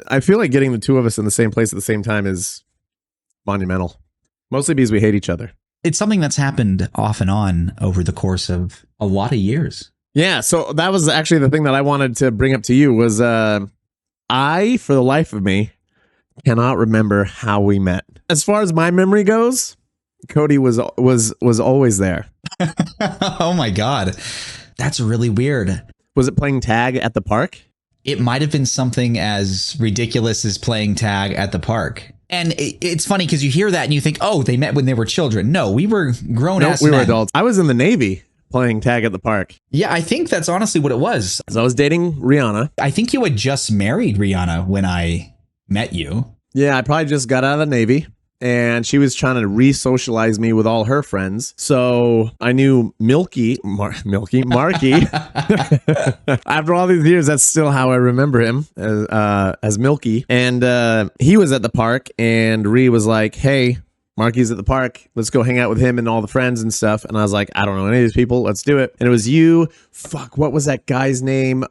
I feel like getting the two of us in the same place at the same time is monumental. Mostly because we hate each other. It's something that's happened off and on over the course of a lot of years. Yeah, so that was actually the thing that I wanted to bring up to you was I, for the life of me, cannot remember how we met. As far as my memory goes, Cody was always there. Oh my God. That's really weird. Was it playing tag at the park? It might have been something as ridiculous as playing tag at the park. And it's funny because you hear that and you think, oh, they met when they were children. No, we were grown-ass men. We were adults. I was in the Navy playing tag at the park. Yeah, I think that's honestly what it was. So I was dating Rihanna. I think you had just married Rihanna when I met you. Yeah, I probably just got out of the Navy. And she was trying to re-socialize me with all her friends. So I knew Marky. After all these years, that's still how I remember him, as Milky. And he was at the park, and Ree was like, hey, Marky's at the park. Let's go hang out with him and all the friends and stuff. And I was like, I don't know any of these people. Let's do it. And it was you. Fuck, what was that guy's name?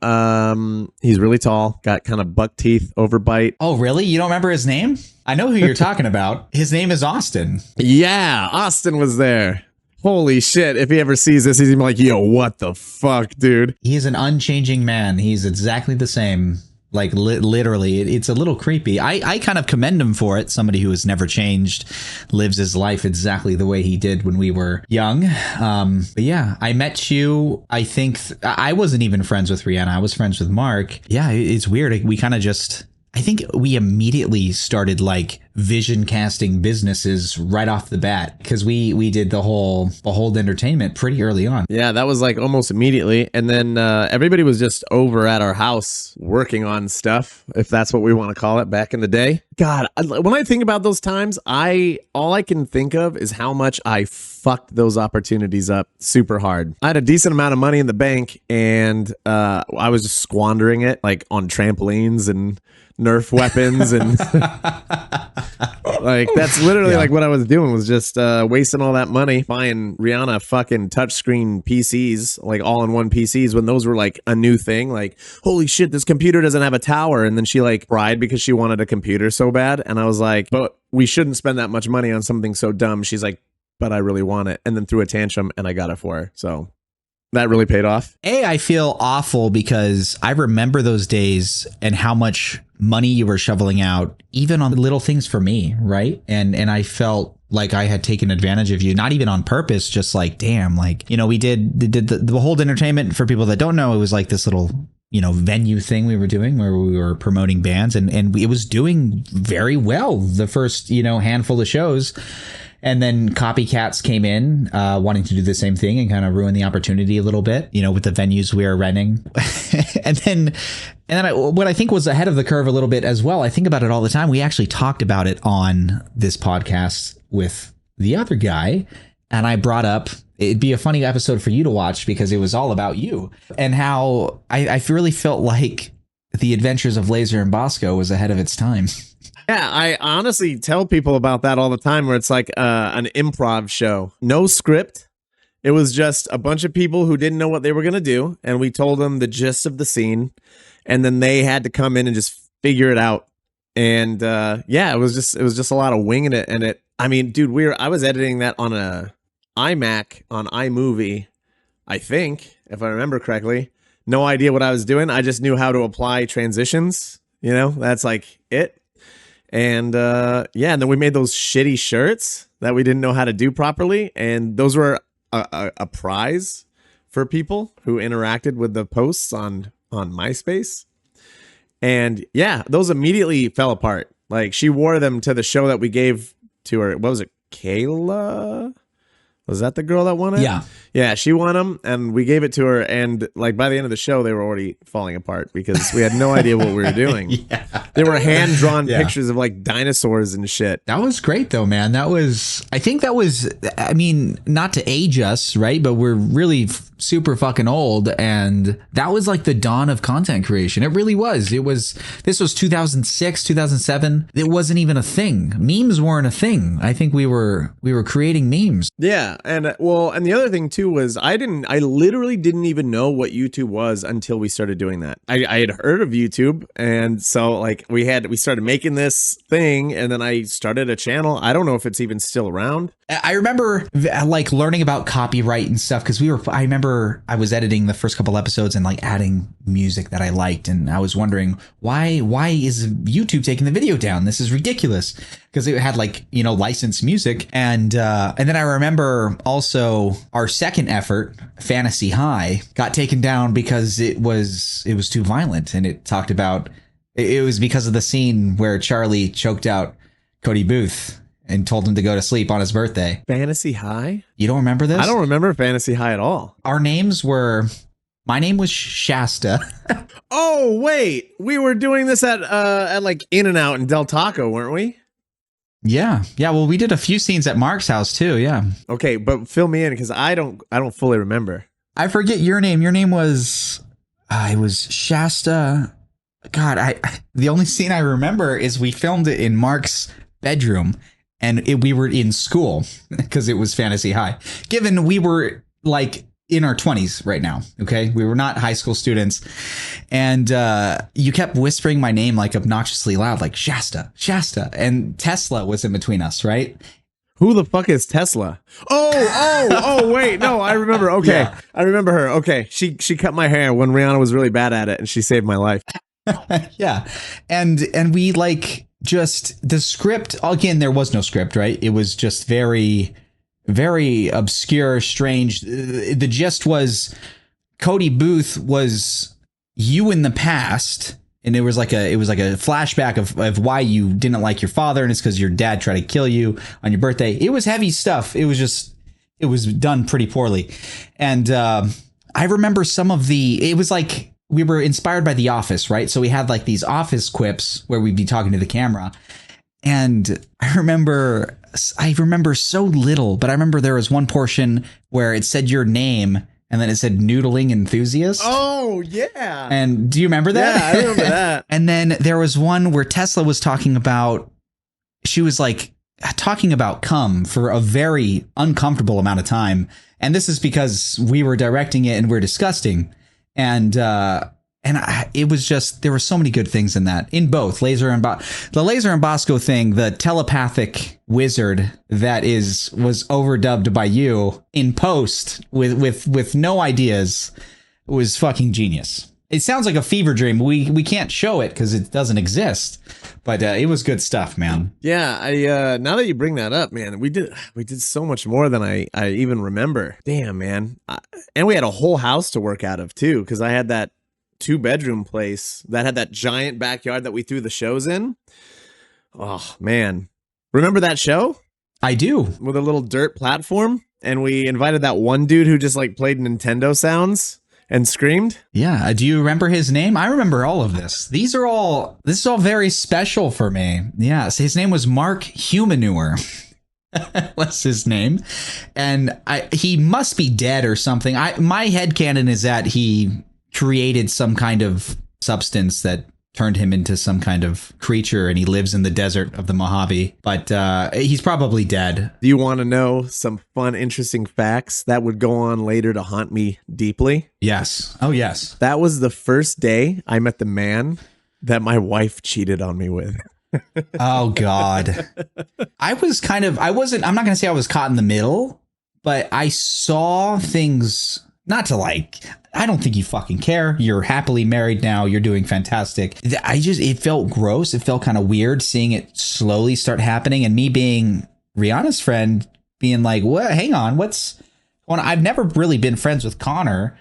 He's really tall. Got kind of buck teeth, overbite. Oh, really? You don't remember his name? I know who you're talking about. His name is Austin. Yeah, Austin was there. Holy shit. If he ever sees this, he's gonna be like, yo, what the fuck, dude? He's an unchanging man. He's exactly the same. Like literally, it's a little creepy. I kind of commend him for it. Somebody who has never changed, lives his life exactly the way he did when we were young. But yeah, I met you. I think I wasn't even friends with Rihanna. I was friends with Mark. Yeah, it's weird. We kind of just, I think we immediately started like vision casting businesses right off the bat because we did the whole Behold Entertainment pretty early on. Yeah, that was like almost immediately. And then everybody was just over at our house working on stuff, if that's what we want to call it, back in the day. God, when I think about those times, all I can think of is how much I fucked those opportunities up super hard. I had a decent amount of money in the bank, and I was just squandering it like on trampolines and Nerf weapons and like that's literally like what I was doing was just wasting all that money buying Rihanna fucking touchscreen PCs, like all-in-one PCs when those were like a new thing. Like, holy shit, this computer doesn't have a tower. And then she like cried because she wanted a computer so bad. And I was like, but we shouldn't spend that much money on something so dumb. She's like, but I really want it. And then threw a tantrum and I got it for her. So that really paid off. I feel awful because I remember those days and how much money you were shoveling out, even on little things for me, right? And I felt like I had taken advantage of you, not even on purpose, just like, damn, like, you know, we did the whole entertainment. For people that don't know, it was like this little, you know, venue thing we were doing where we were promoting bands, and it was doing very well the first, you know, handful of shows. And then copycats came in wanting to do the same thing and kind of ruin the opportunity a little bit, you know, with the venues we were renting. and then what I think was ahead of the curve a little bit as well. I think about it all the time. We actually talked about it on this podcast with the other guy. And I brought up, it'd be a funny episode for you to watch because it was all about you and how I really felt like The Adventures of Laser and Bosco was ahead of its time. Yeah, I honestly tell people about that all the time where it's like an improv show. No script. It was just a bunch of people who didn't know what they were going to do. And we told them the gist of the scene. And then they had to come in and just figure it out. And yeah, it was just a lot of winging it. And I mean, dude, I was editing that on a iMac on iMovie, I think, if I remember correctly. No idea what I was doing. I just knew how to apply transitions. You know, that's like it. And yeah, and then we made those shitty shirts that we didn't know how to do properly. And those were a prize for people who interacted with the posts on MySpace. And yeah, those immediately fell apart. Like she wore them to the show that we gave to her. What was it? Kayla? Was that the girl that won it? Yeah. Yeah, she won them, and we gave it to her, and like by the end of the show, they were already falling apart because we had no idea what we were doing. Yeah. They were hand-drawn pictures of like dinosaurs and shit. That was great, though, man. I think that was, I mean, not to age us, right? But we're really super fucking old, and that was like the dawn of content creation. It really was. This was 2006, 2007. It wasn't even a thing. Memes weren't a thing. I think we were creating memes. Yeah, and and the other thing too was I literally didn't even know what YouTube was until we started doing that. I had heard of YouTube, and so like we started making this thing, and then I started a channel. I don't know if it's even still around. I remember like learning about copyright and stuff because I remember I was editing the first couple episodes and like adding music that I liked, and I was wondering why is YouTube taking the video down? This is ridiculous, because it had like, you know, licensed music, and then I remember also our second effort, Fantasy High, got taken down because it was too violent, and it talked about it was because of the scene where Charlie choked out Cody Booth and told him to go to sleep on his birthday. Fantasy High? You don't remember this? I don't remember Fantasy High at all. Our names were, my name was Shasta. Oh, wait. We were doing this at like In-N-Out and Del Taco, weren't we? Yeah. Well, we did a few scenes at Mark's house too. Yeah. Okay, but fill me in because I don't fully remember. I forget your name. Your name was, it was Shasta. God, the only scene I remember is we filmed it in Mark's bedroom. And we were in school because it was Fantasy High. Given we were like in our 20s right now, okay? We were not high school students. And you kept whispering my name like obnoxiously loud, like Shasta, Shasta. And Tesla was in between us, right? Who the fuck is Tesla? Oh, wait. No, I remember. Okay. Yeah. I remember her. Okay. She cut my hair when Rihanna was really bad at it, and she saved my life. Yeah. And we like... just the script, again, there was no script, right? It was just very, very obscure, strange. The gist was Cody Booth was you in the past, and it was like a flashback of why you didn't like your father, and it's because your dad tried to kill you on your birthday. It was heavy stuff. It was done pretty poorly. And I remember it was like, we were inspired by The Office, right? So we had like these office quips where we'd be talking to the camera. And I remember so little, but I remember there was one portion where it said your name and then it said noodling enthusiast. Oh, yeah. And do you remember that? Yeah, I remember that. And then there was one where Tesla was talking about, she was like talking about cum for a very uncomfortable amount of time. And this is because we were directing it and we're disgusting. And it was just, there were so many good things in that, in both the Laser and Bosco thing, the telepathic wizard that was overdubbed by you in post with no ideas was fucking genius. It sounds like a fever dream. We can't show it because it doesn't exist, but it was good stuff, man. Yeah, I now that you bring that up, man, we did so much more than I even remember. Damn, man, and we had a whole house to work out of too, because I had that 2-bedroom place that had that giant backyard that we threw the shows in. Oh man, remember that show? I do. With a little dirt platform, and we invited that one dude who just like played Nintendo sounds and screamed. Yeah. Do you remember his name? I remember all of this. This is all very special for me. Yeah. So his name was Mark Humanure. What's his name? And he must be dead or something. My headcanon is that he created some kind of substance that turned him into some kind of creature, and he lives in the desert of the Mojave, but he's probably dead. Do you want to know some fun, interesting facts that would go on later to haunt me deeply? Yes. Oh, yes. That was the first day I met the man that my wife cheated on me with. Oh, God. I'm not going to say I was caught in the middle, but I saw things, not to like, I don't think you fucking care. You're happily married now. You're doing fantastic. It felt gross. It felt kind of weird seeing it slowly start happening. And me being Rihanna's friend being like, what? Hang on. What's going on? I've never really been friends with Connor.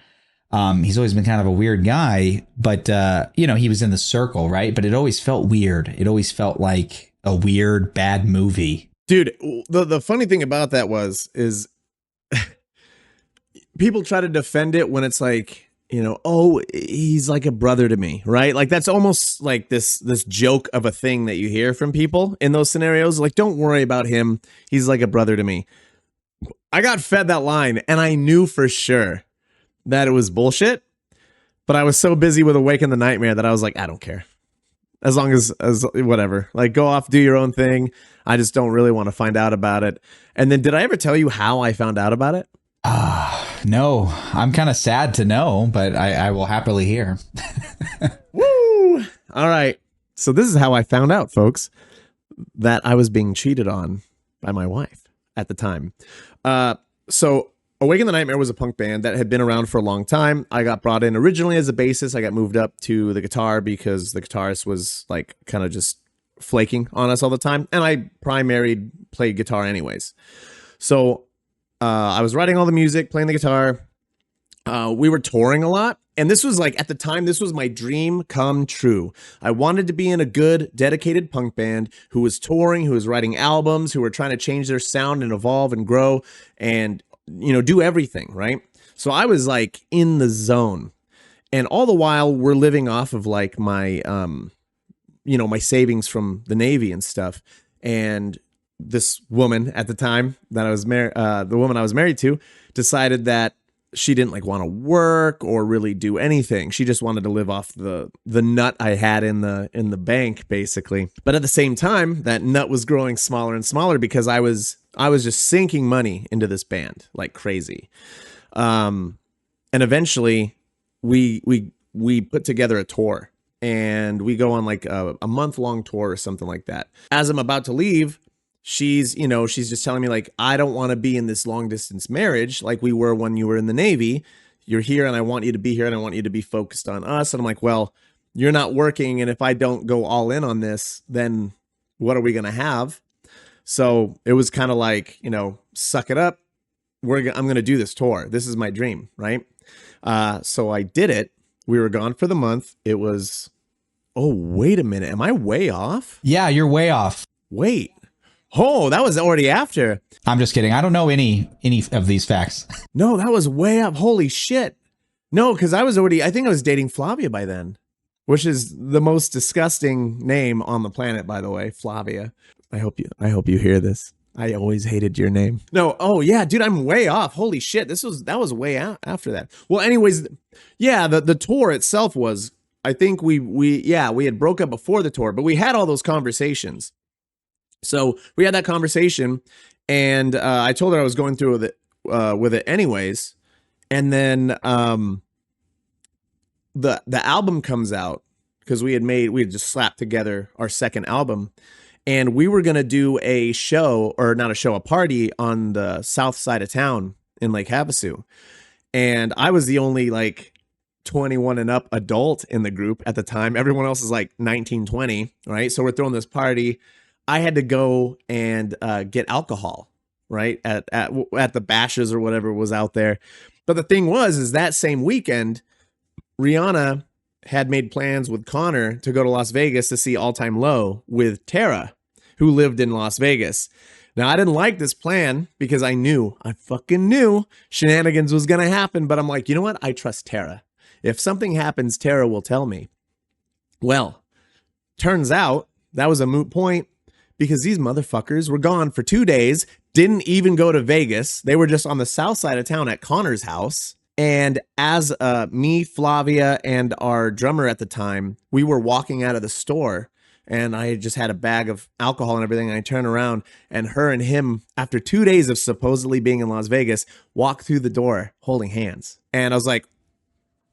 He's always been kind of a weird guy, but he was in the circle, right? But it always felt weird. It always felt like a weird, bad movie. Dude, the funny thing about that is people try to defend it when it's like, oh, he's like a brother to me, right? Like that's almost like this joke of a thing that you hear from people in those scenarios. Like, don't worry about him. He's like a brother to me. I got fed that line, and I knew for sure that it was bullshit, but I was so busy with Awaken the Nightmare that I was like, I don't care. As long as whatever, like go off, do your own thing. I just don't really want to find out about it. And then did I ever tell you how I found out about it? No, I'm kind of sad to know, but I will happily hear. Woo! All right. So this is how I found out, folks, that I was being cheated on by my wife at the time. So Awaken the Nightmare was a punk band that had been around for a long time. I got brought in originally as a bassist. I got moved up to the guitar because the guitarist was like kind of just flaking on us all the time. And I played guitar anyways. So I was writing all the music, playing the guitar. We were touring a lot. And this was like, at the time, this was my dream come true. I wanted to be in a good, dedicated punk band who was touring, who was writing albums, who were trying to change their sound and evolve and grow and, you know, do everything, right? So I was like in the zone. And all the while we're living off of like my, you know, my savings from the Navy and stuff. And this woman at the time that I was married, the woman I was married to, decided that she didn't like want to work or really do anything. She just wanted to live off the nut I had in the bank, basically. But at the same time, that nut was growing smaller and smaller because I was just sinking money into this band like crazy. And eventually we put together a tour, and we go on like a month-long tour or something like that. As I'm about to leave, she's just telling me like, I don't want to be in this long distance marriage like we were when you were in the Navy. You're here and I want you to be here and I want you to be focused on us. And I'm like, well, you're not working. And if I don't go all in on this, then what are we going to have? So it was kind of like, you know, suck it up. I'm going to do this tour. This is my dream. Right. So I did it. We were gone for the month. It was, oh, wait a minute. Am I way off? Yeah, you're way off. Wait. Oh, that was already after. I'm just kidding. I don't know any of these facts. No, that was way up. Holy shit. No, because I think I was dating Flavia by then, which is the most disgusting name on the planet, by the way, Flavia. I hope you hear this. I always hated your name. No, oh yeah, dude, I'm way off. Holy shit, that was way out after that. Well, anyways, yeah, the tour itself was, I think we had broke up before the tour, but we had all those conversations. So we had that conversation, and I told her I was going through with it anyways. And then the album comes out because we had just slapped together our second album, and we were gonna do a party on the south side of town in Lake Havasu, and I was the only like 21 and up adult in the group at the time. Everyone else is like 19, 20, right? So we're throwing this party. I had to go and get alcohol, right, at the bashes or whatever was out there. But the thing is that same weekend, Rihanna had made plans with Connor to go to Las Vegas to see All Time Low with Tara, who lived in Las Vegas. Now, I didn't like this plan because I fucking knew shenanigans was going to happen. But I'm like, you know what? I trust Tara. If something happens, Tara will tell me. Well, turns out that was a moot point, because these motherfuckers were gone for 2 days, didn't even go to Vegas. They were just on the south side of town at Connor's house. And as me, Flavia, and our drummer at the time, we were walking out of the store, and I just had a bag of alcohol and everything. And I turned around, and her and him, after 2 days of supposedly being in Las Vegas, walked through the door holding hands. And I was like,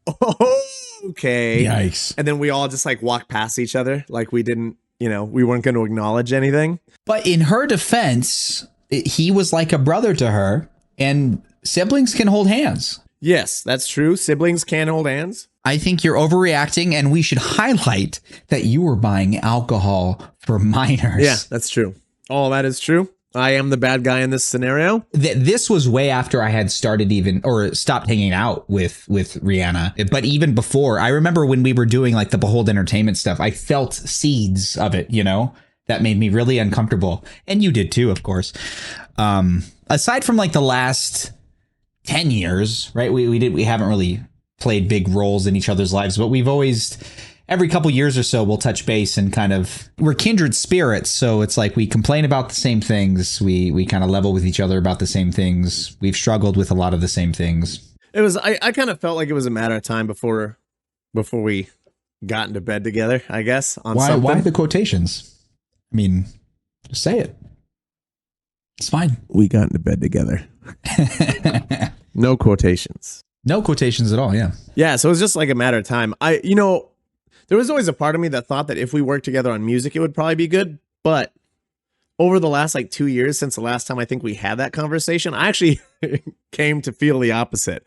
oh, okay. Yikes. And then we all just like walked past each other like we didn't, we weren't going to acknowledge anything. But in her defense, he was like a brother to her, and siblings can hold hands. Yes, that's true. Siblings can hold hands. I think you're overreacting, and we should highlight that you were buying alcohol for minors. Yeah, that's true. All that is true. I am the bad guy in this scenario. This was way after I had stopped hanging out with Rihanna. But even before, I remember when we were doing like the Behold Entertainment stuff, I felt seeds of it, that made me really uncomfortable. And you did too, of course. Aside from like the last 10 years, right? We haven't really played big roles in each other's lives, but we've always, every couple years or so, we'll touch base and we're kindred spirits. So it's like we complain about the same things. We kind of level with each other about the same things. We've struggled with a lot of the same things. It was. I kind of felt like it was a matter of time before we got into bed together. I guess on Why? something. Why the quotations? I mean, just say it. It's fine. We got into bed together. No quotations. No quotations at all. Yeah. Yeah. So it was just like a matter of time. There was always a part of me that thought that if we worked together on music, it would probably be good. But over the last like 2 years since the last time I think we had that conversation, I actually came to feel the opposite.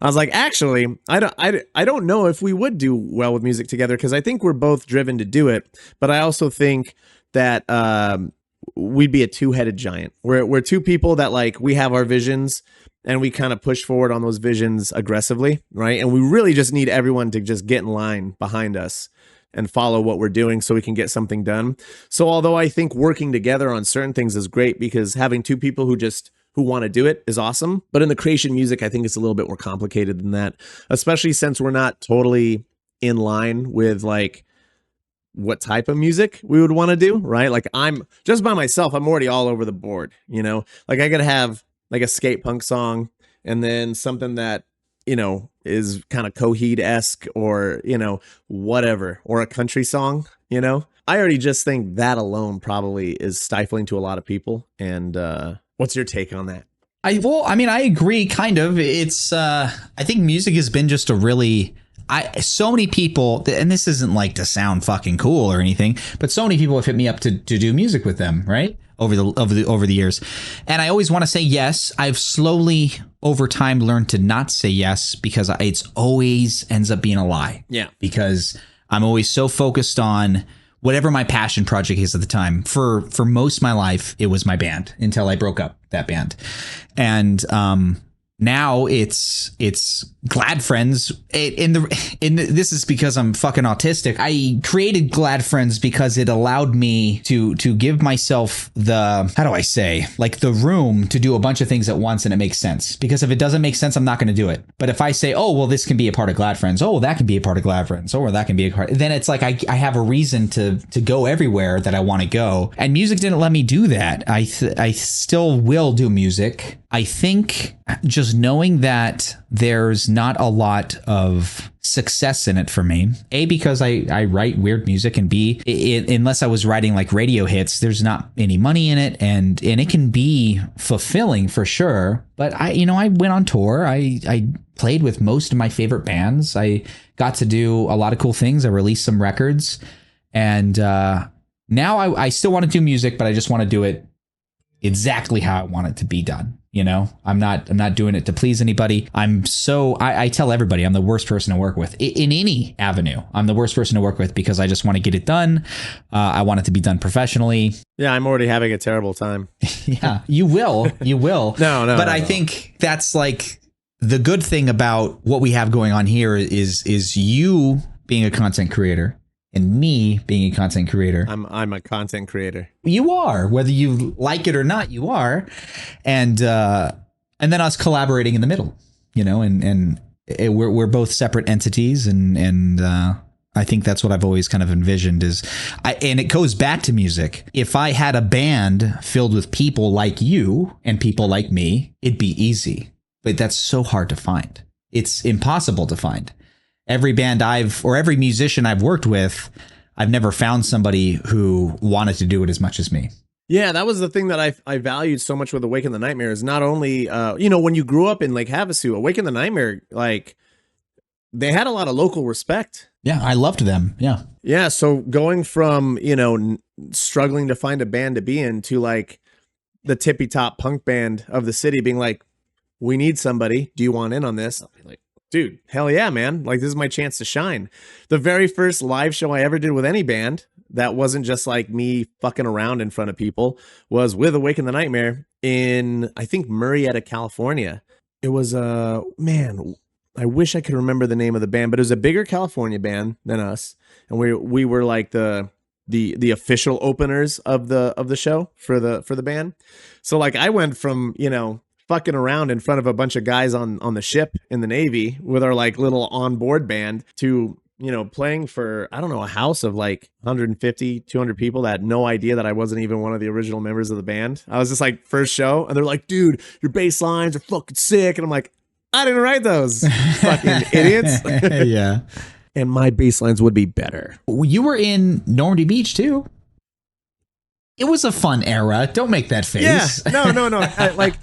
I was like, actually, I don't know if we would do well with music together, because I think we're both driven to do it. But I also think that we'd be a two-headed giant. We're two people that, like, we have our visions and we kind of push forward on those visions aggressively, right? And we really just need everyone to just get in line behind us and follow what we're doing so we can get something done. So although I think working together on certain things is great, because having two people who want to do it is awesome. But in the creation music, I think it's a little bit more complicated than that, especially since we're not totally in line with like what type of music we would want to do, right? Like, I'm just by myself, I'm already all over the board, you know? Like, I gotta have like a skate punk song, and then something that, you know, is kind of Coheed-esque, or, you know, whatever, or a country song, you know? I already just think that alone probably is stifling to a lot of people. And what's your take on that? I agree, kind of. It's I think music has been just a really so many people, and this isn't like to sound fucking cool or anything, but so many people have hit me up to do music with them, right? Over the years. And I always want to say yes. I've slowly over time learned to not say yes, because it's always ends up being a lie. Yeah. Because I'm always so focused on whatever my passion project is at the time. For most of my life, it was my band, until I broke up that band. And now it's Glad Friends. This is because I'm fucking autistic. I created Glad Friends because it allowed me to give myself the, how do I say, like, the room to do a bunch of things at once, and it makes sense. Because if it doesn't make sense, I'm not going to do it. But if I say, oh, well, this can be a part of Glad Friends. Oh, that can be a part of Glad Friends. Oh, or that can be a part. Then it's like I have a reason to go everywhere that I want to go. And music didn't let me do that. I still will do music. I think just knowing that there's not a lot of success in it for me, A, because I write weird music, and B, unless I was writing like radio hits, there's not any money in it, and it can be fulfilling for sure. But I went on tour. I played with most of my favorite bands. I got to do a lot of cool things. I released some records, and now I still want to do music, but I just want to do it exactly how I want it to be done. You know, I'm not doing it to please anybody. I tell everybody I'm the worst person to work with in any avenue. I'm the worst person to work with because I just want to get it done. I want it to be done professionally. Yeah, I'm already having a terrible time. Yeah, you will. No. But I think that's like the good thing about what we have going on here is you being a content creator. And me being a content creator. I'm a content creator. You are, whether you like it or not, you are. And then us collaborating in the middle, you know, and we're both separate entities. And I think that's what I've always kind of envisioned and it goes back to music. If I had a band filled with people like you and people like me, it'd be easy. But that's so hard to find. It's impossible to find. Every band every musician I've worked with, I've never found somebody who wanted to do it as much as me. Yeah, that was the thing that I valued so much with Awaken the Nightmare, is not only, when you grew up in Lake Havasu, Awaken the Nightmare, like, they had a lot of local respect. Yeah, I loved them. Yeah. Yeah, so going from, struggling to find a band to be in to like the tippy top punk band of the city being like, we need somebody. Do you want in on this? I'll be like, dude, hell yeah, man. Like, this is my chance to shine. The very first live show I ever did with any band that wasn't just like me fucking around in front of people was with Awaken the Nightmare in, I think, Murrieta, California. It was, man, I wish I could remember the name of the band, but it was a bigger California band than us. And we were like the official openers of the show for the band. So like, I went from, fucking around in front of a bunch of guys on the ship in the Navy with our like little onboard band to, playing for, I don't know, a house of like 150, 200 people that had no idea that I wasn't even one of the original members of the band. I was just like, first show, and they're like, dude, your bass lines are fucking sick. And I'm like, I didn't write those. Fucking idiots. Yeah. And my bass lines would be better. You were in Normandy Beach too. It was a fun era. Don't make that face. Yeah. No.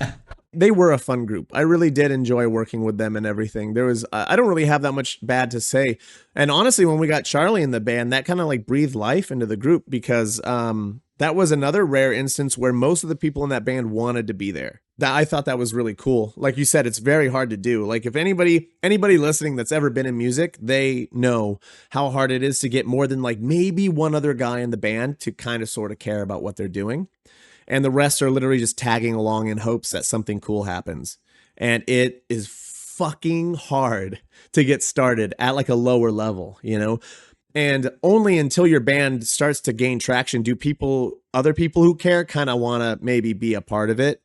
They were a fun group. I really did enjoy working with them and everything. There was, I don't really have that much bad to say. And honestly, when we got Charlie in the band, that kind of like breathed life into the group because that was another rare instance where most of the people in that band wanted to be there. That I thought that was really cool. Like you said, it's very hard to do. Like if anybody listening that's ever been in music, they know how hard it is to get more than like maybe one other guy in the band to kind of sort of care about what they're doing. And the rest are literally just tagging along in hopes that something cool happens. And it is fucking hard to get started at like a lower level, you know? And only until your band starts to gain traction do other people who care kind of want to maybe be a part of it.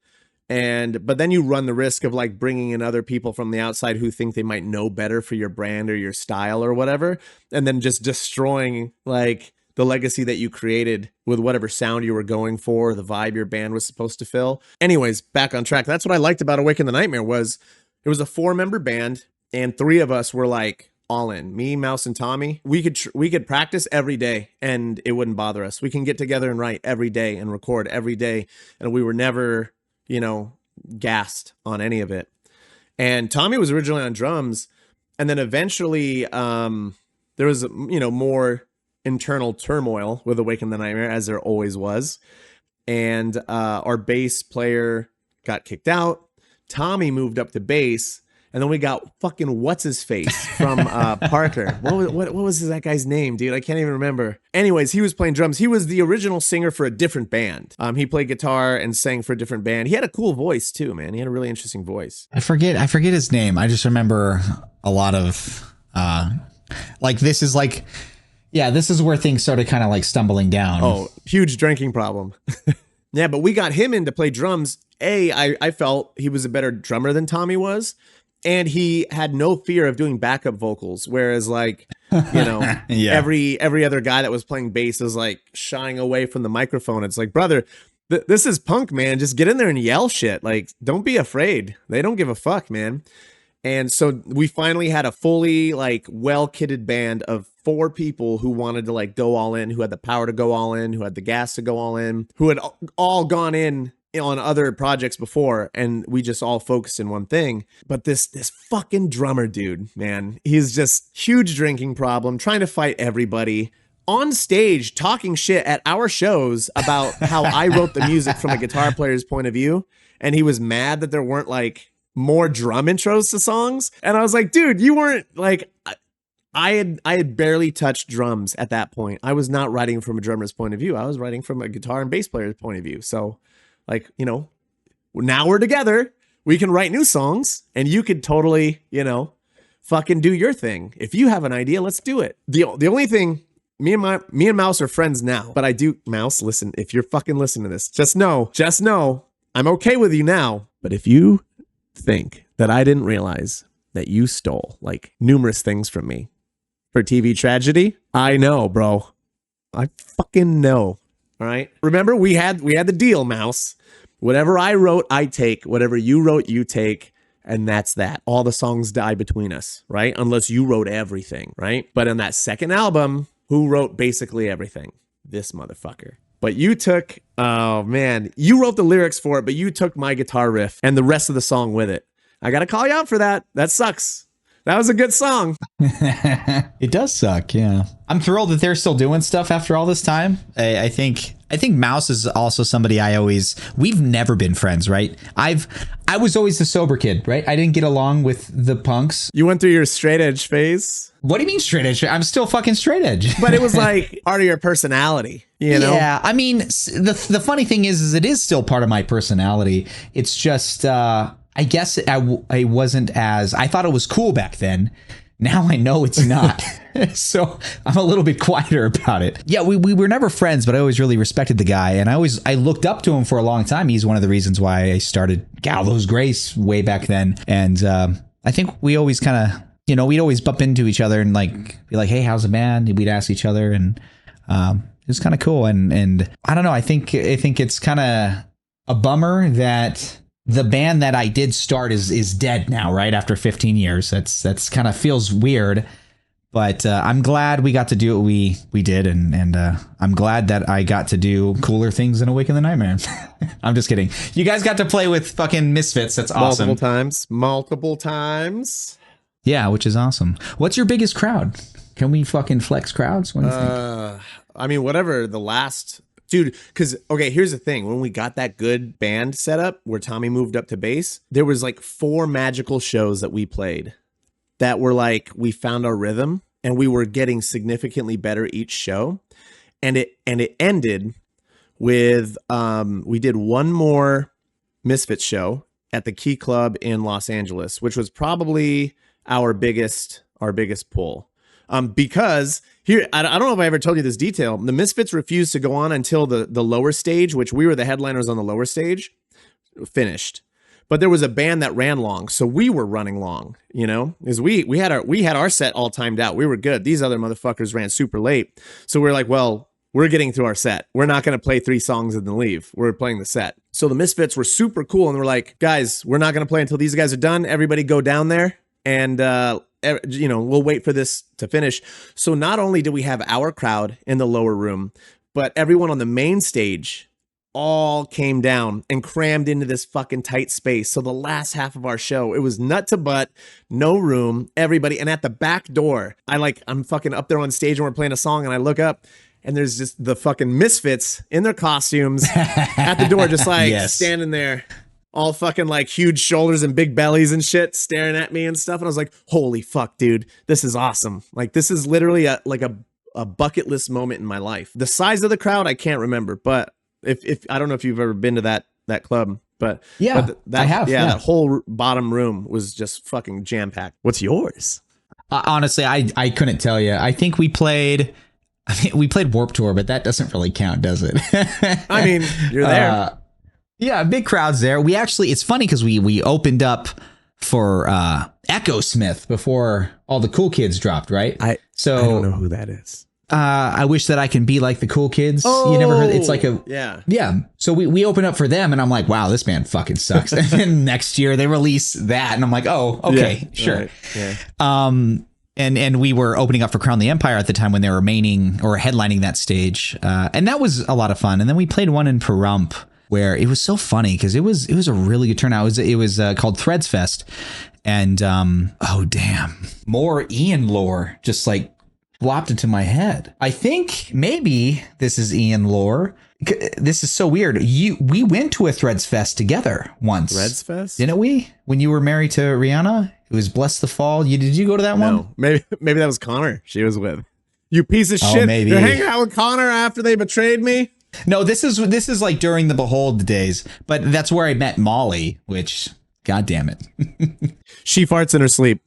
But then you run the risk of like bringing in other people from the outside who think they might know better for your brand or your style or whatever. And then just destroying like the legacy that you created with whatever sound you were going for, the vibe your band was supposed to fill. Anyways, back on track. That's what I liked about Awaken the Nightmare was it was a 4-member band and 3 of us were like all in. Me, Mouse, and Tommy. We could practice every day and it wouldn't bother us. We can get together and write every day and record every day. And we were never, you know, gassed on any of it. And Tommy was originally on drums. And then eventually there was, you know, more internal turmoil with Awaken the Nightmare, as there always was. And our bass player got kicked out. Tommy moved up to bass. And then we got fucking what's-his-face from Parker. What was that guy's name, dude? I can't even remember. Anyways, he was playing drums. He was the original singer for a different band. He played guitar and sang for a different band. He had a cool voice too, man. He had a really interesting voice. I forget his name. I just remember a lot of like this is like, yeah, this is where things started kind of like stumbling down. Oh, huge drinking problem. Yeah, but we got him in to play drums. I felt he was a better drummer than Tommy was. And he had no fear of doing backup vocals, whereas like, you know, yeah. every other guy that was playing bass is like shying away from the microphone. It's like, brother, this is punk, man. Just get in there and yell shit. Like, don't be afraid. They don't give a fuck, man. And so we finally had a fully like well-kitted band of 4 people who wanted to like go all in, who had the power to go all in, who had the gas to go all in, who had all gone in on other projects before, and we just all focused in one thing. But this fucking drummer dude, man, he's just huge drinking problem, trying to fight everybody on stage, talking shit at our shows about how I wrote the music from a guitar player's point of view, and he was mad that there weren't like more drum intros to songs. And I was like, dude, you weren't like, I had barely touched drums at that point. I was not writing from a drummer's point of view. I was writing from a guitar and bass player's point of view. So like, you know, now we're together. We can write new songs and you could totally, you know, fucking do your thing. If you have an idea, let's do it. The only thing, me and Mouse are friends now, but I do, Mouse, listen, if you're fucking listening to this, just know, I'm okay with you now. But if you think that I didn't realize that you stole like numerous things from me for TV tragedy, I know, bro. I fucking know. All right. Remember, we had the deal, Mouse. Whatever I wrote, I take. Whatever you wrote, you take. And that's that. All the songs die between us, right? Unless you wrote everything, right? But on that second album, who wrote basically everything? This motherfucker. But you took, oh man, you wrote the lyrics for it, but you took my guitar riff and the rest of the song with it. I got to call you out for that. That sucks. That was a good song. It does suck, yeah. I'm thrilled that they're still doing stuff after all this time. I think Mouse is also somebody we've never been friends, right? I was always the sober kid, right? I didn't get along with the punks. You went through your straight edge phase. What do you mean straight edge? I'm still fucking straight edge. But it was like part of your personality, you know? Yeah, I mean, the funny thing is it is still part of my personality. It's just, I guess I wasn't I thought it was cool back then. Now I know it's not. So I'm a little bit quieter about it. Yeah, we were never friends, but I always really respected the guy. And I looked up to him for a long time. He's one of the reasons why I started Gallows Grace way back then. And I think we always kind of, you know, we'd always bump into each other and like be like, hey, how's the band? We'd ask each other. And it was kind of cool. And I don't know, I think it's kind of a bummer that the band that I did start is dead now, right? After 15 years. That's kind of feels weird. But I'm glad we got to do what we did, and I'm glad that I got to do cooler things in Awaken the Nightmare. I'm just kidding. You guys got to play with fucking Misfits. That's awesome. Multiple times. Yeah, which is awesome. What's your biggest crowd? Can we fucking flex crowds? What do you think? I mean, whatever the last... Dude, because, okay, here's the thing. When we got that good band set up where Tommy moved up to bass, there was like 4 magical shows that we played that were like, we found our rhythm and we were getting significantly better each show. And it ended with, we did one more Misfits show at the Key Club in Los Angeles, which was probably our biggest pull. Because here, I don't know if I ever told you this detail. The Misfits refused to go on until the lower stage, which we were the headliners on the lower stage, finished. But there was a band that ran long, so we were running long, you know, because we had our set all timed out. We were good. These other motherfuckers ran super late. So we're like, well, we're getting through our set. We're not going to play 3 songs and then leave. We're playing the set. So the Misfits were super cool. And we're like, guys, we're not going to play until these guys are done. Everybody go down there and, you know, we'll wait for this to finish. So not only do we have our crowd in the lower room, but everyone on the main stage all came down and crammed into this fucking tight space. So the last half of our show, it was nut to butt, no room, everybody. And at the back door, I'm fucking up there on stage and we're playing a song and I look up and there's just the fucking Misfits in their costumes at the door, just like standing there, all fucking like huge shoulders and big bellies and shit, staring at me and stuff. And I was like, holy fuck, dude, this is awesome. Like, this is literally a bucket list moment in my life. The size of the crowd, I can't remember, but if I don't know if you've ever been to that club, but I have. Yeah, that whole bottom room was just fucking jam packed. What's yours? Honestly, I couldn't tell you. I think we played Warped Tour, but that doesn't really count, does it? I mean, you're there. Yeah, big crowds there. We actually, it's funny because we opened up for Echo Smith before all the cool kids dropped, right? I don't know who that is. I wish that I can be like the cool kids. You never heard? It's like a yeah. So we opened up for them, and I'm like, wow, this band fucking sucks. And then next year they release that, and I'm like, oh, okay, sure. Right. Yeah. And we were opening up for Crown the Empire at the time when they were headlining that stage, and that was a lot of fun. And then we played one in Pahrump where it was so funny because it was a really good turnout. It was called Threads Fest, and oh damn, more Ian lore just like flopped into my head. I think maybe this is Ian lore. This is so weird. We went to a Threads Fest together once. Threads Fest? Didn't we? When you were married to Rihanna? It was Bless the Fall. Did you go to that one? No. Maybe that was Connor she was with. You piece of shit. Maybe. You're hanging out with Connor after they betrayed me? No, this is like during the Behold days. But that's where I met Molly, which, god damn it. She farts in her sleep.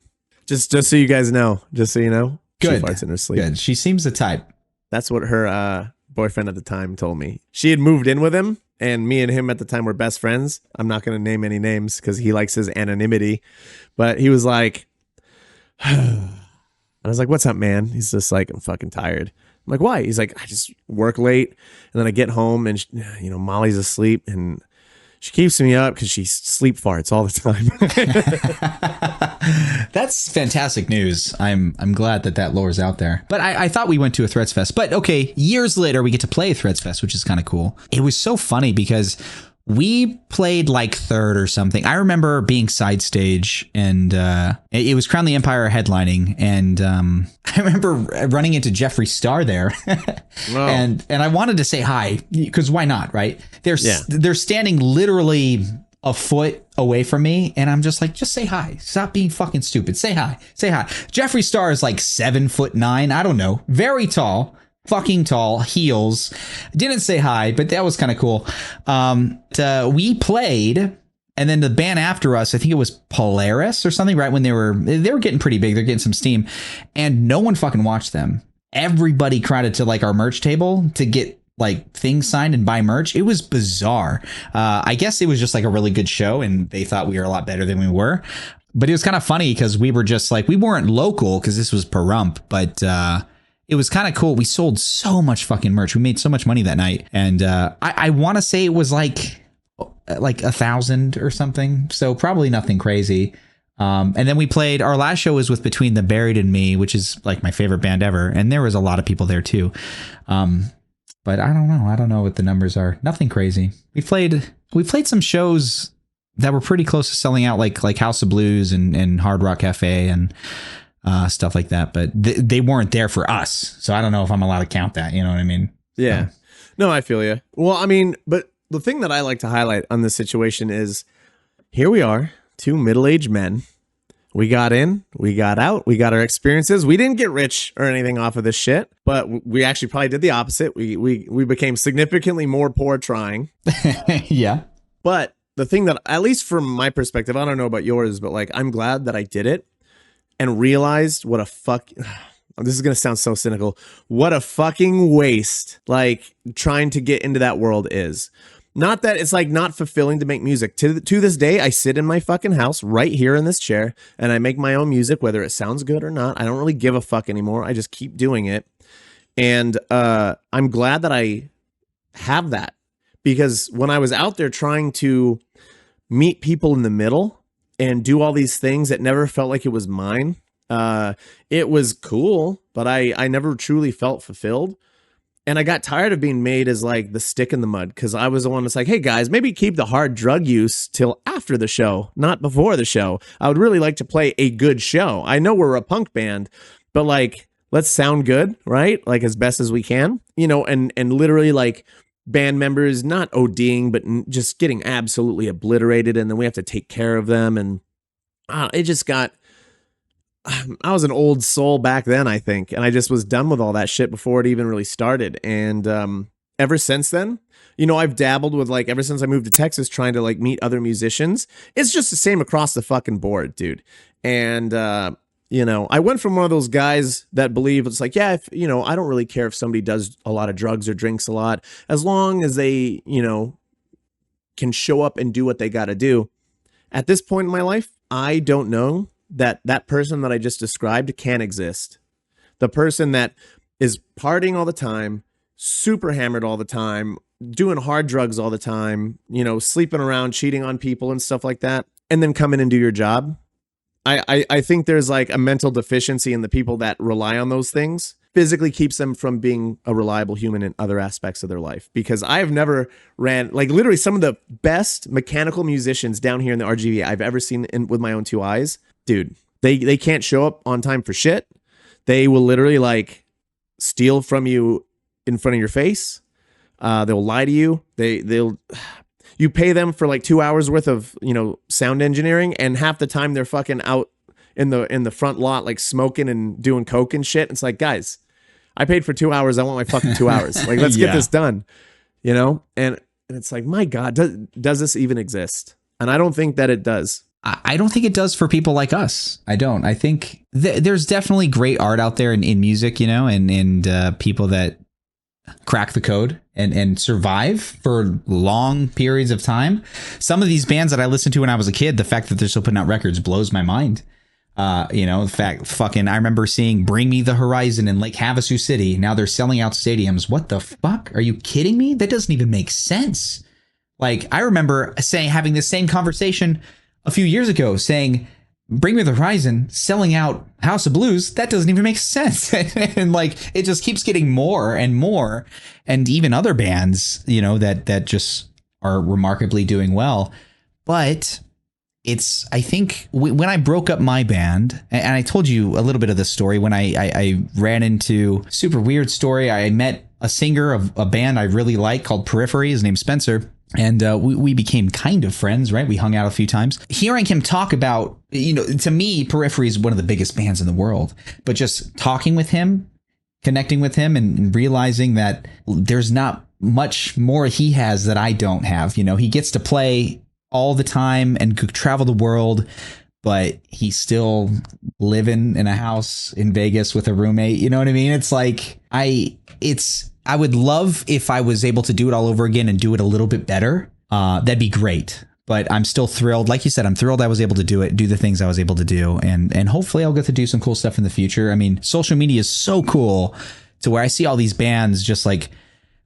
Just so you guys know. Just so you know. Good. She farts in her sleep. Good. She seems the type. That's what her boyfriend at the time told me. She had moved in with him, and me and him at the time were best friends. I'm not going to name any names because he likes his anonymity. But he was like, and I was like, what's up, man? He's just like, I'm fucking tired. I'm like, why? He's like, I just work late, and then I get home, and Molly's asleep, and she keeps me up because she sleep farts all the time. That's fantastic news. I'm glad that lore's out there. But I thought we went to a Threads Fest. But okay, years later, we get to play a Threads Fest, which is kind of cool. It was so funny because we played like third or something. I remember being side stage, and it was Crown the Empire headlining, and I remember running into Jeffree Star there, and I wanted to say hi because why not, right? They're standing literally a foot away from me, and I'm just like, just say hi. Stop being fucking stupid. Say hi. Jeffree Star is like 7'9". I don't know, very tall. Fucking tall, heels. Didn't say hi, but that was kind of cool. We played, and then the band after us, I think it was Polaris or something, right when they were getting pretty big. They're getting some steam, and no one fucking watched them. Everybody crowded to like our merch table to get like things signed and buy merch. It was bizarre. I guess it was just like a really good show, and they thought we were a lot better than we were. But it was kind of funny because we were just like, we weren't local because this was Pahrump, but it was kind of cool. We sold so much fucking merch. We made so much money that night. And I want to say it was like like 1,000 or something. So probably nothing crazy. And then we played, our last show was with Between the Buried and Me, which is like my favorite band ever. And there was a lot of people there too. But I don't know. I don't know what the numbers are. Nothing crazy. We played some shows that were pretty close to selling out, like House of Blues and Hard Rock Cafe and stuff like that. But they weren't there for us. So I don't know if I'm allowed to count that. You know what I mean? Yeah. No, I feel you. Well, I mean, but the thing that I like to highlight on this situation is here we are, two middle-aged men. We got in, we got out, we got our experiences. We didn't get rich or anything off of this shit, but we actually probably did the opposite. We became significantly more poor trying. Yeah. But the thing that, at least from my perspective, I don't know about yours, but like, I'm glad that I did it and realized what a fuck. This is going to sound so cynical. What a fucking waste, like, trying to get into that world is. Not that it's like not fulfilling to make music. To this day, I sit in my fucking house right here in this chair and I make my own music, whether it sounds good or not. I don't really give a fuck anymore. I just keep doing it. And I'm glad that I have that, because when I was out there trying to meet people in the middle and do all these things, it never felt like it was mine. It was cool, but I never truly felt fulfilled. And I got tired of being made as like the stick in the mud, because I was the one that's like, hey guys, maybe keep the hard drug use till after the show, not before the show. I would really like to play a good show. I know we're a punk band, but like, let's sound good, right? Like as best as we can, you know, and literally like band members not ODing, but just getting absolutely obliterated. And then we have to take care of them. And it just got, I was an old soul back then, I think, and I just was done with all that shit before it even really started. And ever since then, you know, I've dabbled with, like, ever since I moved to Texas, trying to like meet other musicians. It's just the same across the fucking board, dude. And you know, I went from one of those guys that believe it's like, yeah, if, you know, I don't really care if somebody does a lot of drugs or drinks a lot, as long as they, you know, can show up and do what they got to do. At this point in my life, I don't know that person that I just described can exist. The person that is partying all the time, super hammered all the time, doing hard drugs all the time, you know, sleeping around, cheating on people and stuff like that, and then come in and do your job. I think there's like a mental deficiency in the people that rely on those things. Physically keeps them from being a reliable human in other aspects of their life. Because I've never ran, like, literally some of the best mechanical musicians down here in the RGV I've ever seen with my own two eyes. Dude, they can't show up on time for shit. They will literally like steal from you in front of your face. They'll lie to you. You pay them for like 2 hours worth of, you know, sound engineering, and half the time they're fucking out in the front lot, like smoking and doing coke and shit. It's like, guys, I paid for 2 hours. I want my fucking 2 hours. Like, let's get this done, you know? And it's like, my God, does this even exist? And I don't think that it does. I don't think it does for people like us. I don't. I think there's definitely great art out there in music, you know, and people that crack the code and survive for long periods of time. Some of these bands that I listened to when I was a kid, the fact that they're still putting out records blows my mind. You know, in fact, fucking, I remember seeing Bring Me the Horizon in Lake Havasu City. Now they're selling out stadiums. What the fuck? Are you kidding me? That doesn't even make sense. Like, I remember having this same conversation a few years ago, saying, Bring Me the Horizon selling out House of Blues. That doesn't even make sense. And like, it just keeps getting more and more. And even other bands, you know, that just are remarkably doing well. But it's, I think when I broke up my band, and I told you a little bit of this story, when I ran into super weird story. I met a singer of a band I really like called Periphery. His name's Spencer. And we became kind of friends, right? We hung out a few times. Hearing him talk about, you know, to me, Periphery is one of the biggest bands in the world. But just talking with him, connecting with him, and realizing that there's not much more he has that I don't have. You know, he gets to play all the time and could travel the world, but he's still living in a house in Vegas with a roommate. You know what I mean? It's like, I would love if I was able to do it all over again and do it a little bit better. That'd be great. But I'm still thrilled. Like you said, I'm thrilled I was able to do the things I was able to do. And hopefully I'll get to do some cool stuff in the future. I mean, social media is so cool to where I see all these bands just like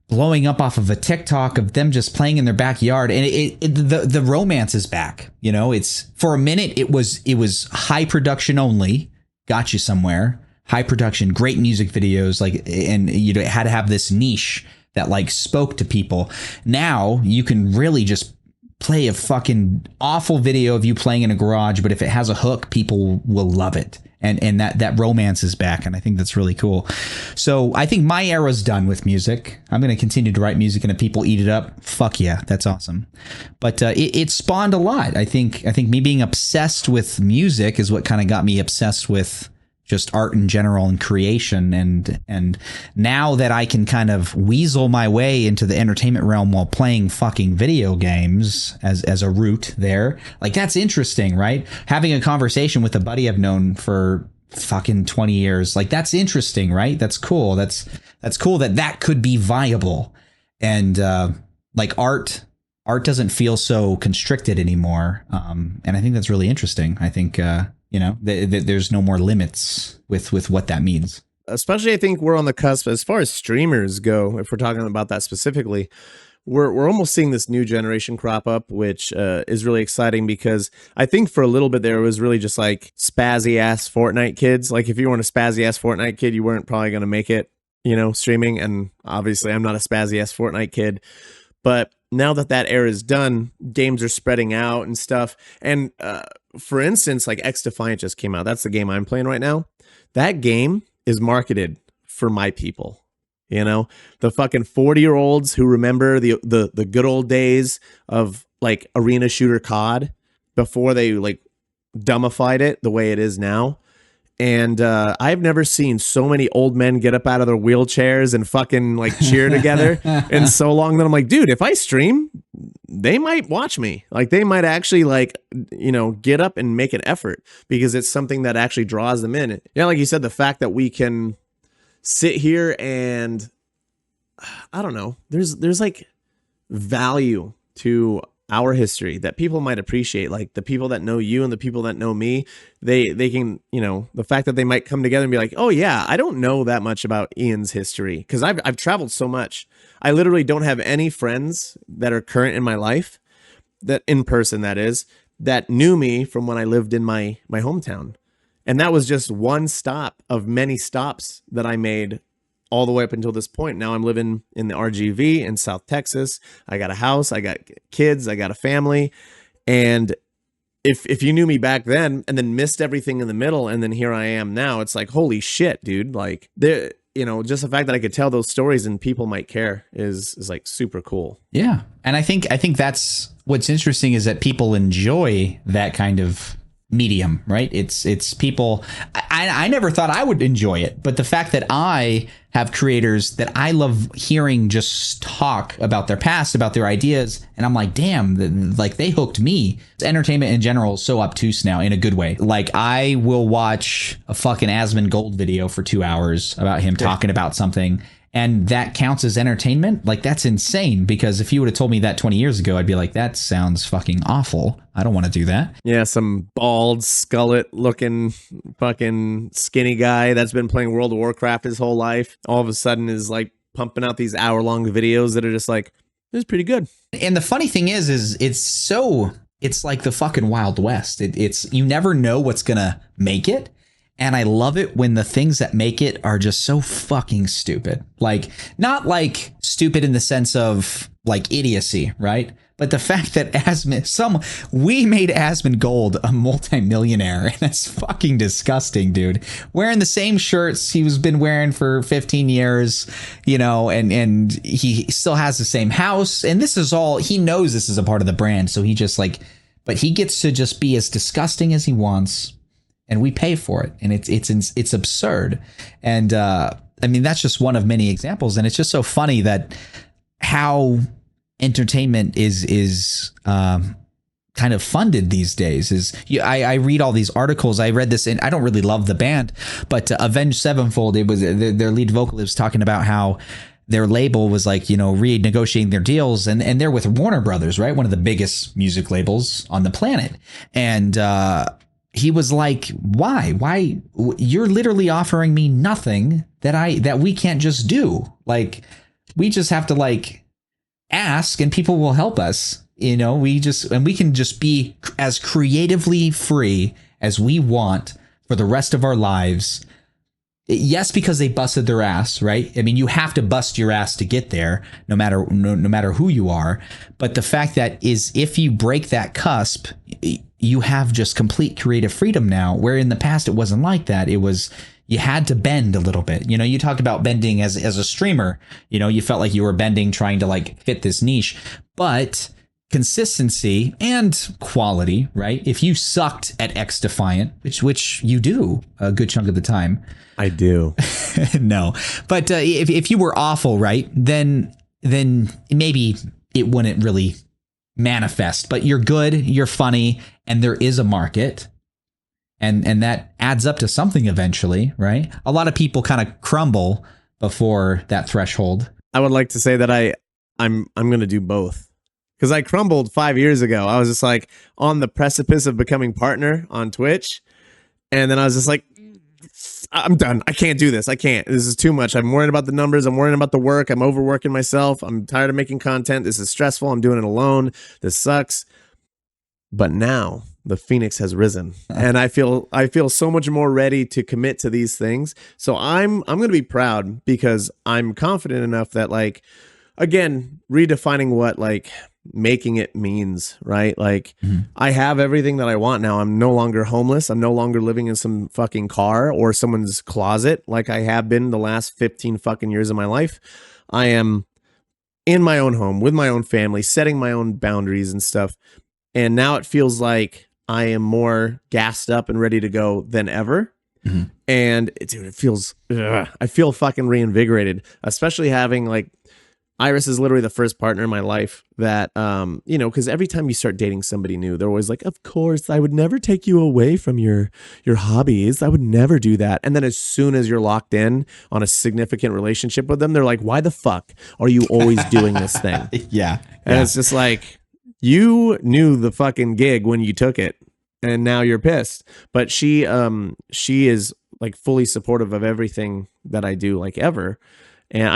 blowing up off of a TikTok of them just playing in their backyard, and the romance is back. You know, it's for a minute it was high production only, got you somewhere, high production, great music videos, like, and you had to have this niche that like spoke to people. Now you can really just play a fucking awful video of you playing in a garage, but if it has a hook, people will love it. And that romance is back, and I think that's really cool. So I think my era's done with music. I'm going to continue to write music, and if people eat it up, fuck yeah, that's awesome. But it spawned a lot. I think me being obsessed with music is what kind of got me obsessed with just art in general and creation. And now that I can kind of weasel my way into the entertainment realm while playing fucking video games as a route there, like, that's interesting, right? Having a conversation with a buddy I've known for fucking 20 years, like, that's interesting, right? That's cool. That's cool that could be viable. And like art doesn't feel so constricted anymore. And I think that's really interesting. I think there's no more limits with what that means. Especially, I think we're on the cusp as far as streamers go. If we're talking about that specifically, we're almost seeing this new generation crop up, which is really exciting, because I think for a little bit there it was really just like spazzy ass Fortnite kids. Like, if you weren't a spazzy ass Fortnite kid, you weren't probably going to make it, streaming. And obviously I'm not a spazzy ass Fortnite kid, but now that era is done, games are spreading out and stuff. And for instance, like X Defiant just came out. That's the game I'm playing right now. That game is marketed for my people. The fucking 40-year-olds who remember the good old days of like arena shooter COD before they like dumbified it the way it is now. And I've never seen so many old men get up out of their wheelchairs and fucking like cheer together in so long that I'm like, dude, if I stream, they might watch me. Like, they might actually like, get up and make an effort, because it's something that actually draws them in. Yeah, like you said, the fact that we can sit here and I don't know, there's like value to our history that people might appreciate. Like, the people that know you and the people that know me, they can, the fact that they might come together and be like, oh yeah, I don't know that much about Ian's history, because I've traveled so much. I literally don't have any friends that are current in my life, that in person, that is, that knew me from when I lived in my hometown. And that was just one stop of many stops that I made all the way up until this point. Now I'm living in the RGV in South Texas. I got a house, I got kids, I got a family. And if you knew me back then and then missed everything in the middle, and then here I am now, it's like, holy shit, dude. Like, just the fact that I could tell those stories and people might care is like super cool. Yeah. And I think that's what's interesting, is that people enjoy that kind of medium, right? It's people. I never thought I would enjoy it, but the fact that I have creators that I love hearing just talk about their past, about their ideas, and I'm like, damn, like, they hooked me. Entertainment in general is so obtuse now, in a good way. Like, I will watch a fucking Asmongold video for 2 hours about him talking about something, and that counts as entertainment. Like, that's insane, because if you would have told me that 20 years ago, I'd be like, that sounds fucking awful. I don't want to do that. Yeah, some bald, skullet looking fucking skinny guy that's been playing World of Warcraft his whole life, all of a sudden is like pumping out these hour-long videos that are just like, this is pretty good. And the funny thing is it's like the fucking Wild West. It's you never know what's gonna make it. And I love it when the things that make it are just so fucking stupid. Like, not like stupid in the sense of like idiocy, right? But the fact that we made Asmongold a multimillionaire, and that's fucking disgusting, dude. Wearing the same shirts he's been wearing for 15 years, and he still has the same house. And this is all, he knows this is a part of the brand. So he just like, but he gets to just be as disgusting as he wants. And we pay for it, and it's absurd. And I mean, that's just one of many examples. And it's just so funny that how entertainment is kind of funded these days. I read all these articles. I read this, and I don't really love the band, but Avenged Sevenfold, it was their lead vocalist was talking about how their label was like, renegotiating their deals, and they're with Warner Brothers, right? One of the biggest music labels on the planet. And he was like, why you're literally offering me nothing that we can't just do. Like, We just have to like ask and people will help us. We can just be as creatively free as we want for the rest of our lives. Yes, because they busted their ass, right? I mean, you have to bust your ass to get there, no matter who you are. But the fact that is, if you break that cusp, you have just complete creative freedom now, where in the past it wasn't like that. It was, you had to bend a little bit. You talked about bending as a streamer. You felt like you were bending, trying to like fit this niche, but consistency and quality, right? If you sucked at X Defiant, which you do a good chunk of the time. I do. No, but if you were awful, right, then maybe it wouldn't really manifest. But you're good, you're funny, and there is a market, and that adds up to something eventually, right? A lot of people kind of crumble before that threshold. I would like to say that I'm going to do both, because I crumbled 5 years ago. I was just like on the precipice of becoming partner on Twitch, and then I was just like, I'm done. I can't do this. I can't. This is too much. I'm worried about the numbers. I'm worried about the work. I'm overworking myself. I'm tired of making content. This is stressful. I'm doing it alone. This sucks. But now the Phoenix has risen, and I feel so much more ready to commit to these things. So I'm going to be proud, because I'm confident enough that, like, again, redefining what like making it means, right? Like, I have everything that I want now. I'm no longer homeless. I'm no longer living in some fucking car or someone's closet like I have been the last 15 fucking years of my life. I am in my own home with my own family, setting my own boundaries and stuff. And now it feels like I am more gassed up and ready to go than ever. And dude, it feels, I feel fucking reinvigorated, especially having like, Iris is literally the first partner in my life that, because every time you start dating somebody new, they're always like, of course, I would never take you away from your hobbies. I would never do that. And then as soon as you're locked in on a significant relationship with them, they're like, why the fuck are you always doing this thing? Yeah. And it's just like, you knew the fucking gig when you took it, and now you're pissed. But she is like fully supportive of everything that I do, like, ever. And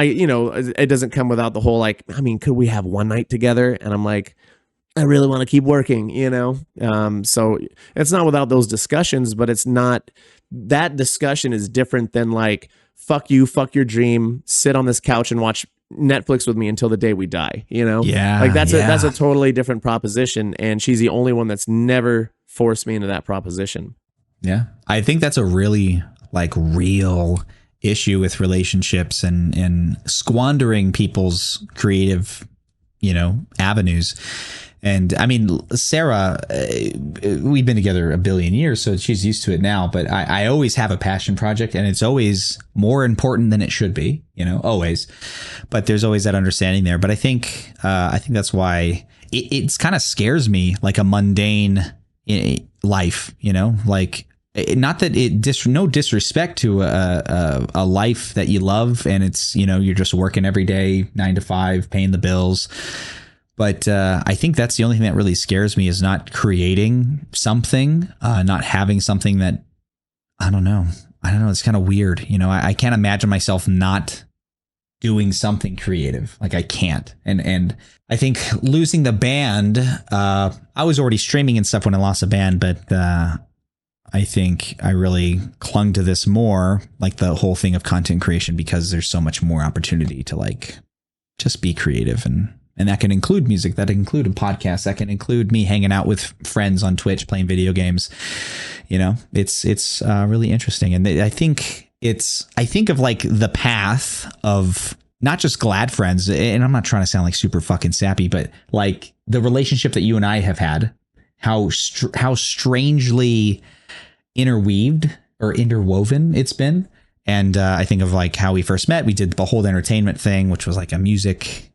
it doesn't come without the whole, like, I mean, could we have one night together? And I'm like, I really want to keep working, So it's not without those discussions, but it's not, that discussion is different than like, fuck you, fuck your dream, sit on this couch and watch Netflix with me until the day we die, Yeah. Like that's a totally different proposition. And she's the only one that's never forced me into that proposition. Yeah. I think that's a really like real issue with relationships and squandering people's creative, avenues. And I mean, Sarah, we've been together a billion years, so she's used to it now, but I always have a passion project, and it's always more important than it should be, always. But there's always that understanding there. But I think that's why it's kind of scares me, like a mundane life, like, not that no disrespect to a life that you love, and it's, you're just working every day, 9 to 5, paying the bills. But I think that's the only thing that really scares me, is not creating something, not having something that, I don't know. It's kind of weird. I can't imagine myself not doing something creative. Like, I can't. And I think losing the band, I was already streaming and stuff when I lost the band, but I think I really clung to this more, like the whole thing of content creation, because there's so much more opportunity to like just be creative, and that can include music, that can include a podcast, that can include me hanging out with friends on Twitch playing video games. It's really interesting, and I think of like the path of not just glad friends, and I'm not trying to sound like super fucking sappy, but like the relationship that you and I have had, how strangely interweaved or interwoven it's been. And I think of like how we first met. We did the Behold Entertainment thing, which was like a music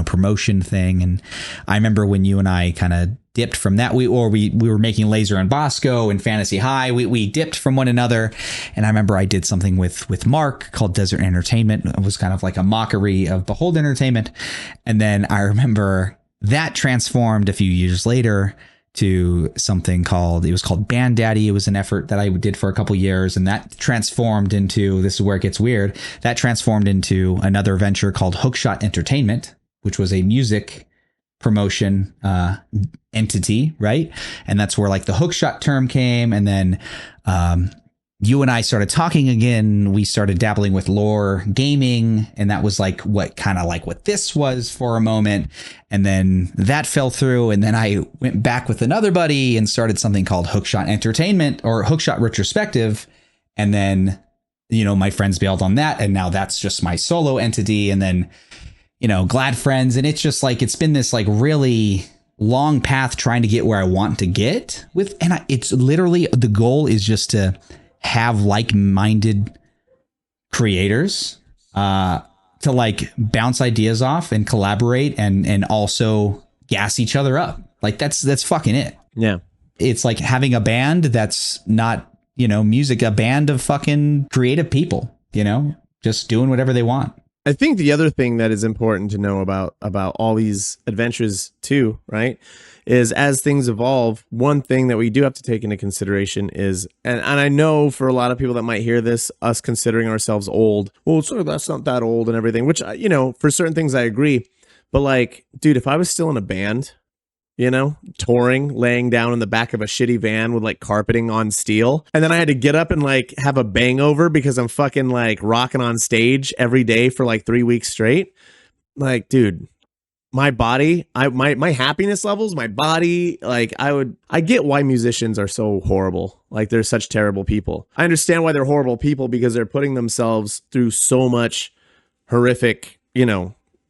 promotion thing. And I remember when you and I kind of dipped from that, we were making Laser and Bosco and Fantasy High. We dipped from one another. And I remember I did something with Mark called Desert Entertainment. It was kind of like a mockery of Behold Entertainment. And then I remember that transformed a few years later to something it was called Band Daddy. It was an effort that I did for a couple years, and that transformed into, this is where it gets weird, that transformed into another venture called Hookshot Entertainment, which was a music promotion entity, right? And that's where like the Hookshot term came. And then you and I started talking again. We started dabbling with lore gaming, and that was like what this was for a moment. And then that fell through, and then I went back with another buddy and started something called Hookshot Entertainment or Hookshot Retrospective. And then, my friends bailed on that, and now that's just my solo entity. And then, glad friends. And it's just like, it's been this like really long path trying to get where I want to get with. And it's literally, the goal is just to have like-minded creators to like bounce ideas off and collaborate and also gas each other up. Like that's fucking it. Yeah. It's like having a band that's not, music, a band of fucking creative people, just doing whatever they want. I think the other thing that is important to know about all these adventures too, right, is as things evolve, one thing that we do have to take into consideration is, and I know for a lot of people that might hear this, us considering ourselves old, well, so that's not that old and everything, which, for certain things I agree. But like, dude, if I was still in a band, touring, laying down in the back of a shitty van with like carpeting on steel, and then I had to get up and like have a bangover because I'm fucking like rocking on stage every day for like 3 weeks straight. Like, dude, my body, my happiness levels, my body, like I get why musicians are so horrible. Like they're such terrible people. I understand why they're horrible people, because they're putting themselves through so much horrific,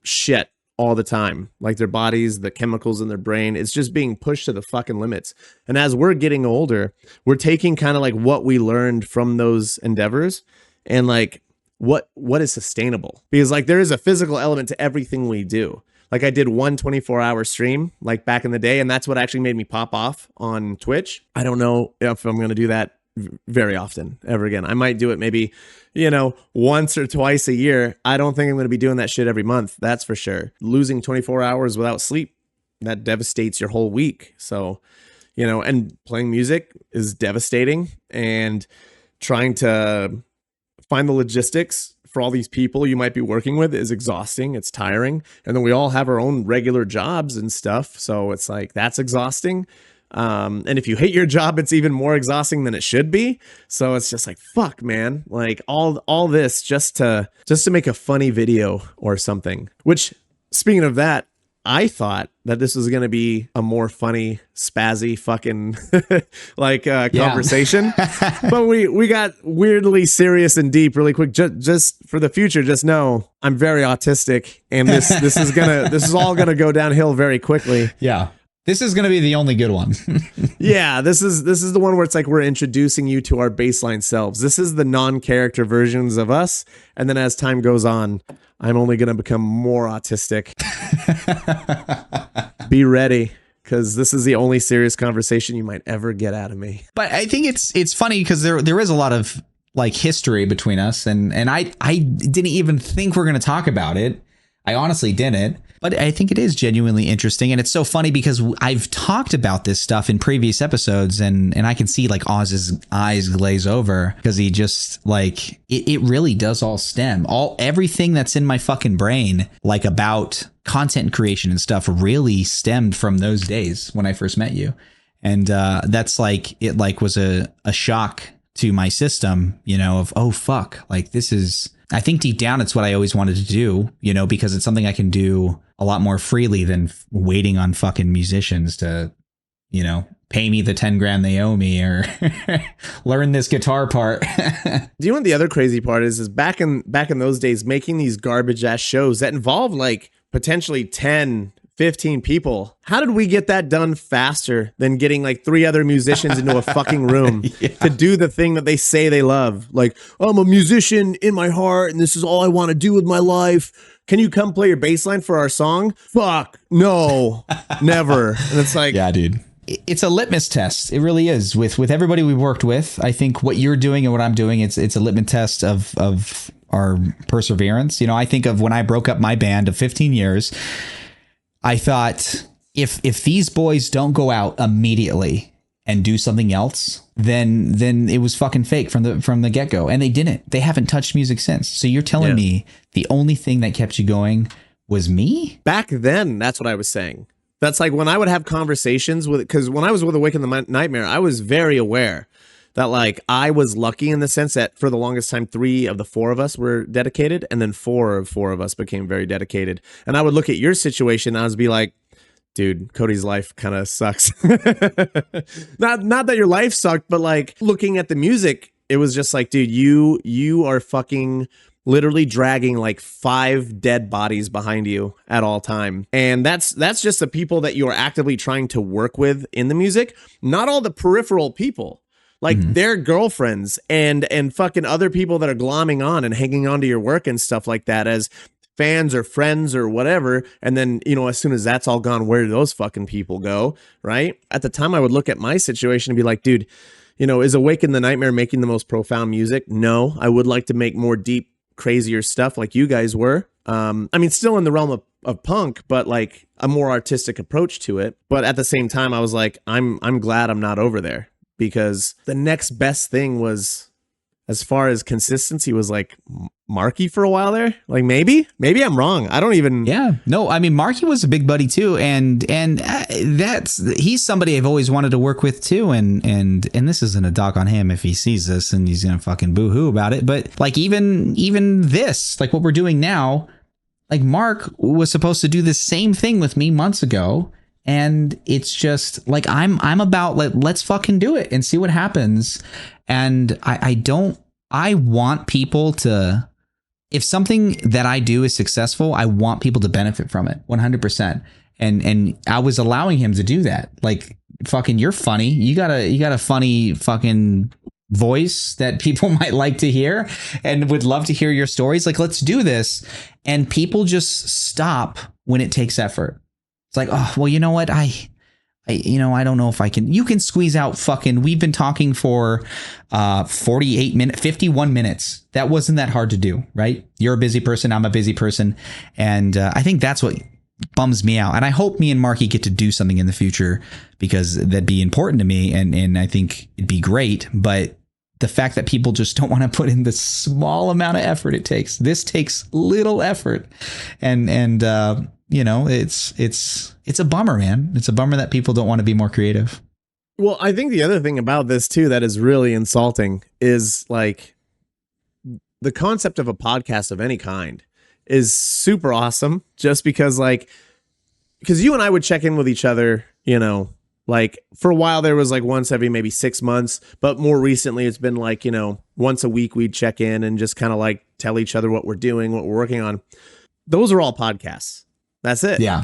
shit all the time. Like their bodies, the chemicals in their brain, it's just being pushed to the fucking limits. And as we're getting older, we're taking kind of like what we learned from those endeavors and like what is sustainable, because like there is a physical element to everything we do. Like I did one 24-hour stream like back in the day, and that's what actually made me pop off on Twitch. I don't know if I'm going to do that very often ever again. I might do it maybe, once or twice a year. I don't think I'm going to be doing that shit every month. That's for sure. Losing 24 hours without sleep, that devastates your whole week. So, and playing music is devastating, and trying to find the logistics for all these people you might be working with is exhausting. It's tiring. And then we all have our own regular jobs and stuff. So it's like, that's exhausting. And if you hate your job, it's even more exhausting than it should be. So it's just like, fuck, man, like all this just to make a funny video or something, which, speaking of that, I thought that this was going to be a more funny, spazzy fucking conversation, but we got weirdly serious and deep really quick. Just for the future, just know I'm very autistic, and this is all gonna go downhill very quickly. Yeah. This is going to be the only good one. Yeah, this is the one where it's like we're introducing you to our baseline selves. This is the non-character versions of us. And then as time goes on, I'm only going to become more autistic. Be ready, because this is the only serious conversation you might ever get out of me. But I think it's funny because there is a lot of like history between us. And I didn't even think we're going to talk about it. I honestly didn't. But I think it is genuinely interesting. And it's so funny because I've talked about this stuff in previous episodes, and I can see like Oz's eyes glaze over because he just like it really does all stem. Everything that's in my fucking brain, like about content creation and stuff, really stemmed from those days when I first met you. And that's like it like was a shock to my system, of, oh, fuck, like this is, I think deep down, it's what I always wanted to do, because it's something I can do a lot more freely than waiting on fucking musicians to, pay me the 10 grand they owe me or learn this guitar part. Do you know what the other crazy part is back in those days, making these garbage ass shows that involve like potentially 10, 15 people. How did we get that done faster than getting like 3 other musicians into a fucking room to do the thing that they say they love? Like, oh, I'm a musician in my heart and this is all I want to do with my life. Can you come play your bass line for our song? Fuck, no, never. And it's like, yeah, dude. It's a litmus test. It really is. With everybody we've worked with, I think what you're doing and what I'm doing, it's a litmus test of our perseverance. I think of when I broke up my band of 15 years, I thought if these boys don't go out immediately and do something else, then it was fucking fake from the get-go. And they didn't. They haven't touched music since. So you're telling me the only thing that kept you going was me? Back then, that's what I was saying. That's like when I would have conversations with, because when I was with Awaken the Nightmare, I was very aware that like I was lucky in the sense that for the longest time, 3 of the 4 of us were dedicated, and then 4 of us became very dedicated. And I would look at your situation and I would be like, dude, Cody's life kind of sucks. Not that your life sucked, but like looking at the music, it was just like, dude, you are fucking literally dragging like 5 dead bodies behind you at all time. And that's just the people that you are actively trying to work with in the music, not all the peripheral people. Like their girlfriends and fucking other people that are glomming on and hanging on to your work and stuff like that as fans or friends or whatever. And then, you know, as soon as that's all gone, where do those fucking people go? Right. At the time, I would look at my situation and be like, dude, you know, is Awaken the Nightmare making the most profound music? No, I would like to make more deep, crazier stuff like you guys were. I mean, still in the realm of punk, but like a more artistic approach to it. But at the same time, I was like, I'm glad I'm not over there, because the next best thing was, as far as consistency, was like Marky for a while there. Like maybe I'm wrong. I don't even. Yeah, no, I mean, Marky was a big buddy too. And he's somebody I've always wanted to work with too. And this isn't a dock on him if he sees this and he's going to fucking boo-hoo about it. But like even this, like what we're doing now, like Mark was supposed to do the same thing with me months ago. And it's just like, I'm about like, let's fucking do it and see what happens. And I want people to, if something that I do is successful, I want people to benefit from it 100%. And I was allowing him to do that. Like, fucking, you're funny. You got a funny fucking voice that people might like to hear and would love to hear your stories. Like, let's do this. And people just stop when it takes effort. It's like, oh, well, you know what? I don't know if I can. You can squeeze out fucking. We've been talking for 51 minutes. That wasn't that hard to do, right? You're a busy person. I'm a busy person. And I think that's what bums me out. And I hope me and Marky get to do something in the future, because that'd be important to me. And I think it'd be great. But the fact that people just don't want to put in the small amount of effort it takes. This takes little effort. And you know, it's a bummer, man. It's a bummer that people don't want to be more creative. Well, I think the other thing about this too that is really insulting is like the concept of a podcast of any kind is super awesome, just because you and I would check in with each other, you know, like for a while there was like once every maybe 6 months, but more recently it's been like, you know, once a week we'd check in and just kind of like tell each other what we're doing, what we're working on. Those are all podcasts. That's it. Yeah.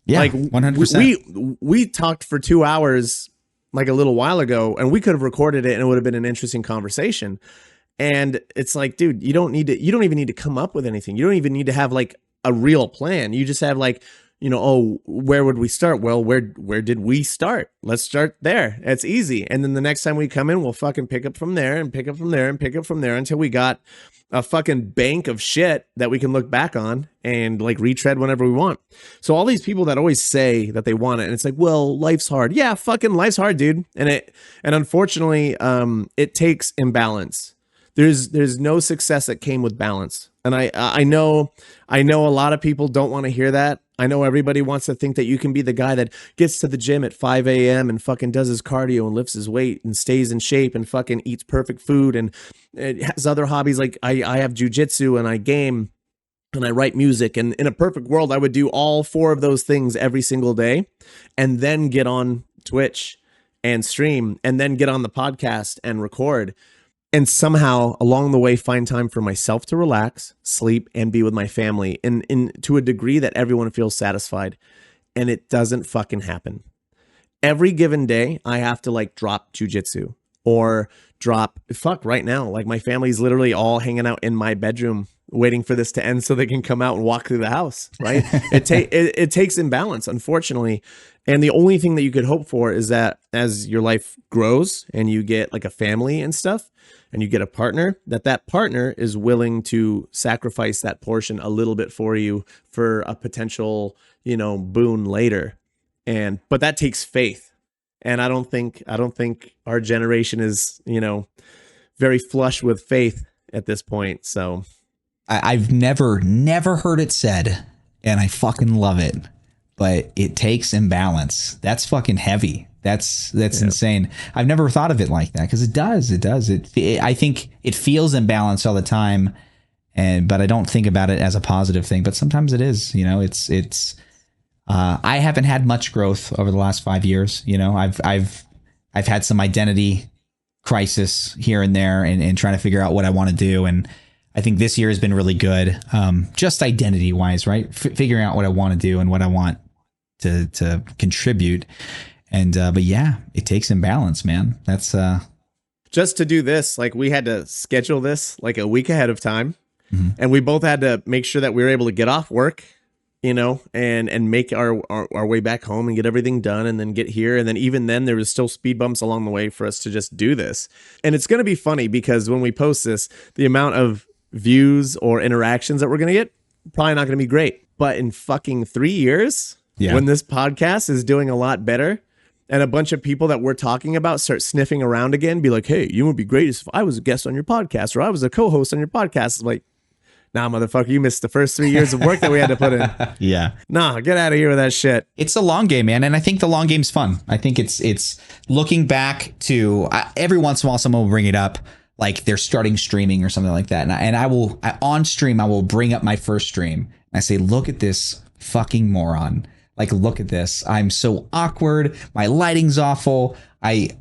Yeah. Like 100%. We talked for 2 hours like a little while ago, and we could have recorded it and it would have been an interesting conversation. And it's like, dude, you don't even need to come up with anything. You don't even need to have like a real plan. You just have like, you know, oh, where would we start? Well, where did we start? Let's start there. It's easy. And then the next time we come in, we'll fucking pick up from there and pick up from there and pick up from there until we got a fucking bank of shit that we can look back on and like retread whenever we want. So all these people that always say that they want it, and it's like, well, life's hard. Yeah, fucking life's hard, dude. And unfortunately, it takes imbalance. There's no success that came with balance. And I know a lot of people don't want to hear that. I know everybody wants to think that you can be the guy that gets to the gym at 5 a.m. and fucking does his cardio and lifts his weight and stays in shape and fucking eats perfect food and has other hobbies. Like I have jujitsu and I game and I write music. And in a perfect world, I would do all 4 of those things every single day and then get on Twitch and stream and then get on the podcast and record. And somehow along the way, find time for myself to relax, sleep, and be with my family in to a degree that everyone feels satisfied. And it doesn't fucking happen. Every given day, I have to like drop jujitsu or drop right now. Like my family's literally all hanging out in my bedroom waiting for this to end so they can come out and walk through the house. Right. It takes imbalance, unfortunately. And the only thing that you could hope for is that as your life grows and you get like a family and stuff, and you get a partner, that partner is willing to sacrifice that portion a little bit for you for a potential, you know, boon later. But that takes faith. And I don't think our generation is, very flush with faith at this point. So I've never heard it said, and I fucking love it, but it takes imbalance. That's fucking heavy. That's insane. I've never thought of it like that, because it does. I think it feels imbalanced all the time, but I don't think about it as a positive thing. But sometimes it is. I haven't had much growth over the last 5 years. I've had some identity crisis here and there, and trying to figure out what I want to do. And I think this year has been really good, just identity wise, right? Figuring out what I want to do and what I want to contribute. And but yeah, it takes imbalance, man. That's just to do this. Like, we had to schedule this like a week ahead of time, and we both had to make sure that we were able to get off work, and make our way back home and get everything done, and then get here. And then even then, there was still speed bumps along the way for us to just do this. And it's going to be funny, because when we post this, the amount of views or interactions that we're going to get, probably not going to be great. But in fucking 3 years, when this podcast is doing a lot better, and a bunch of people that we're talking about start sniffing around again, be like, hey, you would be great if I was a guest on your podcast, or I was a co-host on your podcast. It's like, nah, motherfucker, you missed the first 3 years of work that we had to put in. Yeah. Nah, get out of here with that shit. It's a long game, man. And I think the long game's fun. I think it's looking back to every once in a while, someone will bring it up, like they're starting streaming or something like that. And I will on stream, I will bring up my first stream. And I say, look at this fucking moron. Like, look at this. I'm so awkward. My lighting's awful.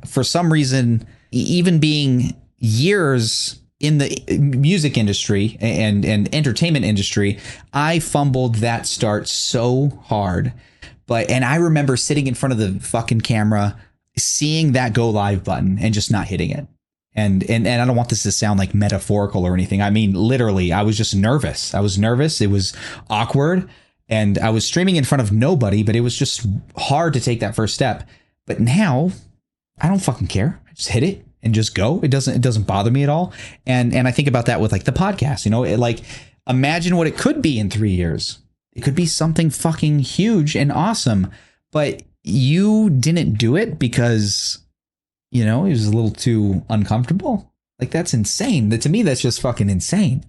For some reason, even being years in the music industry and entertainment industry, I fumbled that start so hard. And I remember sitting in front of the fucking camera, seeing that go live button and just not hitting it. And I don't want this to sound like metaphorical or anything. I mean, literally, I was just nervous. It was awkward. And I was streaming in front of nobody, but it was just hard to take that first step. But now I don't fucking care. I just hit it and just go. It doesn't bother me at all. And I think about that with like the podcast, imagine what it could be in 3 years. It could be something fucking huge and awesome, but you didn't do it because, it was a little too uncomfortable. Like, that's insane. To me, that's just fucking insane.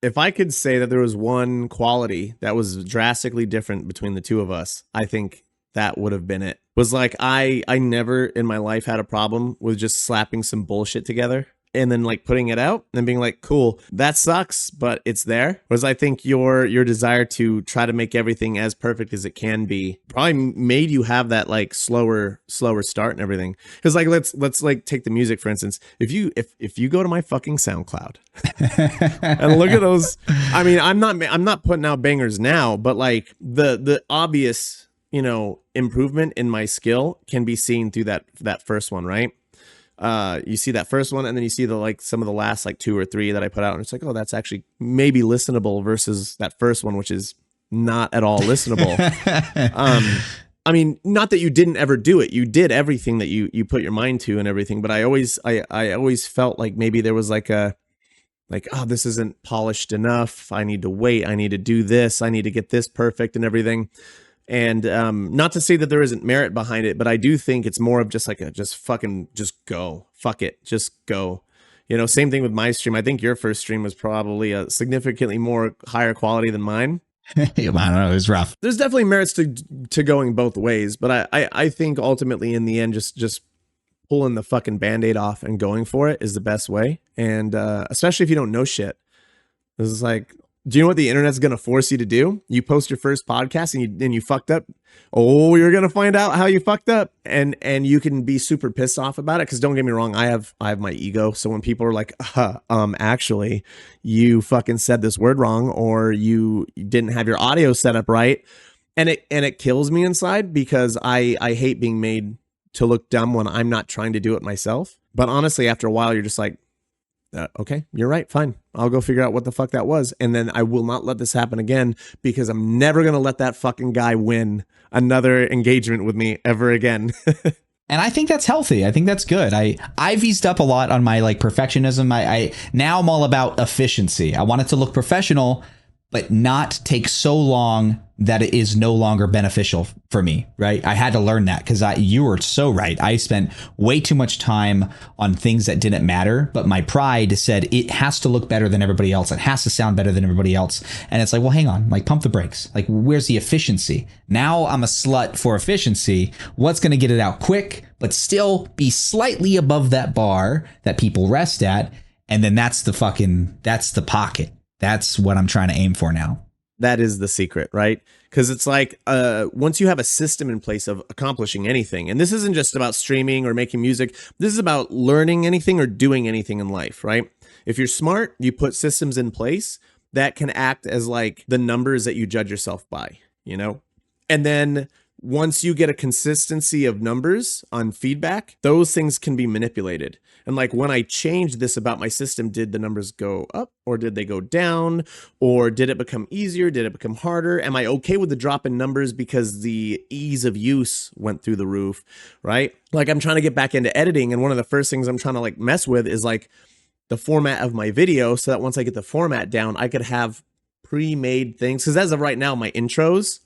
If I could say that there was one quality that was drastically different between the two of us, I think that would have been it. Was like, I never in my life had a problem with just slapping some bullshit together and then like putting it out and being like, cool, that sucks, but it's there. Whereas I think your desire to try to make everything as perfect as it can be probably made you have that like slower start and everything. Because like let's like take the music for instance. If you go to my fucking SoundCloud and look at those, I mean, I'm not putting out bangers now, but like the obvious improvement in my skill can be seen through that first one, right? You see that first one, and then you see some of the last like 2 or 3 that I put out, and it's like, oh, that's actually maybe listenable versus that first one, which is not at all listenable. I mean, not that you didn't ever do it. You did everything that you put your mind to and everything, but I always felt like maybe there was oh, this isn't polished enough. I need to wait. I need to do this. I need to get this perfect and everything. And not to say that there isn't merit behind it, but I do think it's more of just like just go. Fuck it. Just go. Same thing with my stream. I think your first stream was probably a significantly more higher quality than mine. I don't know. It was rough. There's definitely merits to going both ways, but I think ultimately in the end, just pulling the fucking Band-Aid off and going for it is the best way. And especially if you don't know shit. This is like, do you know what the internet's going to force you to do? You post your first podcast and you fucked up. Oh, you're going to find out how you fucked up. And you can be super pissed off about it. Cause don't get me wrong. I have my ego. So when people are like, actually you fucking said this word wrong, or you didn't have your audio set up right. And it kills me inside because I hate being made to look dumb when I'm not trying to do it myself. But honestly, after a while, you're just like, okay, you're right. Fine. I'll go figure out what the fuck that was. And then I will not let this happen again because I'm never going to let that fucking guy win another engagement with me ever again. And I think that's healthy. I think that's good. I've eased up a lot on my like perfectionism. Now I'm all about efficiency. I want it to look professional, but not take so long that it is no longer beneficial for me, right? I had to learn that because you were so right. I spent way too much time on things that didn't matter, but my pride said it has to look better than everybody else. It has to sound better than everybody else. And it's like, well, hang on, like pump the brakes. Like, where's the efficiency? Now I'm a slut for efficiency. What's going to get it out quick, but still be slightly above that bar that people rest at? And then that's the pocket. That's what I'm trying to aim for now. That is the secret, right? Because it's like once you have a system in place of accomplishing anything, and this isn't just about streaming or making music, this is about learning anything or doing anything in life, right? If you're smart, you put systems in place that can act as like the numbers that you judge yourself by, you know? And then once you get a consistency of numbers on feedback, those things can be manipulated. And like when I changed this about my system, did the numbers go up or did they go down? Or did it become easier? Did it become harder? Am I okay with the drop in numbers because the ease of use went through the roof, right? Like I'm trying to get back into editing. And one of the first things I'm trying to like mess with is like the format of my video so that once I get the format down, I could have pre-made things. Because as of right now, my intros,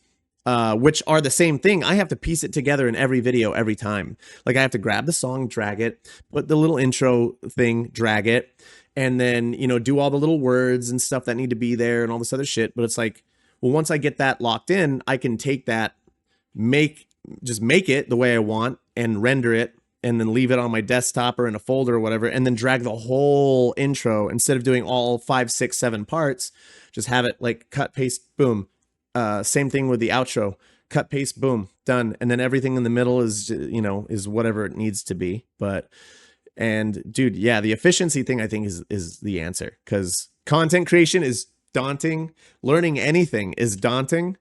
which are the same thing, I have to piece it together in every video every time. Like I have to grab the song, drag it, put the little intro thing, drag it, and then, you know, do all the little words and stuff that need to be there and all this other shit. But it's like, well, once I get that locked in, I can take that, just make it the way I want and render it and then leave it on my desktop or in a folder or whatever, and then drag the whole intro instead of doing all 5, 6, 7 parts. Just have it like cut, paste, boom. Same thing with the outro, cut, paste, boom, done. And then everything in the middle is, you know, is whatever it needs to be. And dude, yeah, the efficiency thing I think is the answer, because content creation is daunting. Learning anything is daunting,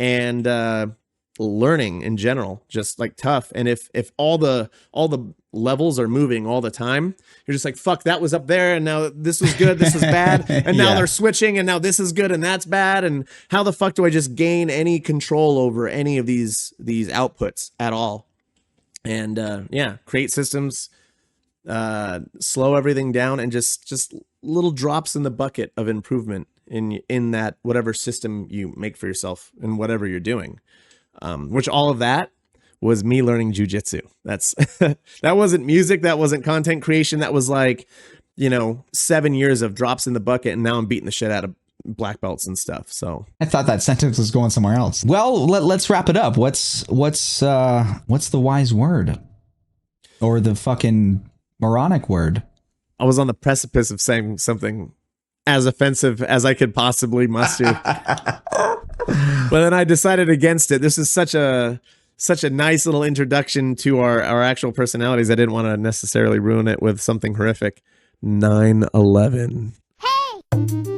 and learning in general, just like tough. And if all the levels are moving all the time, you're just like, fuck, that was up there and now this was good, this was bad, and now they're switching and now this is good and that's bad, and how the fuck do I just gain any control over any of these outputs at all? And yeah, create systems, slow everything down, and just little drops in the bucket of improvement in that whatever system you make for yourself and whatever you're doing. Which all of that was me learning jujitsu. That's that wasn't music. That wasn't content creation. That was like, you know, 7 years of drops in the bucket. And now I'm beating the shit out of black belts and stuff. So I thought that sentence was going somewhere else. Well, let's wrap it up. What's the wise word, or the fucking moronic word? I was on the precipice of saying something as offensive as I could possibly muster. But then I decided against it. This is such a nice little introduction to our actual personalities. I didn't want to necessarily ruin it with something horrific. 9/11. Hey!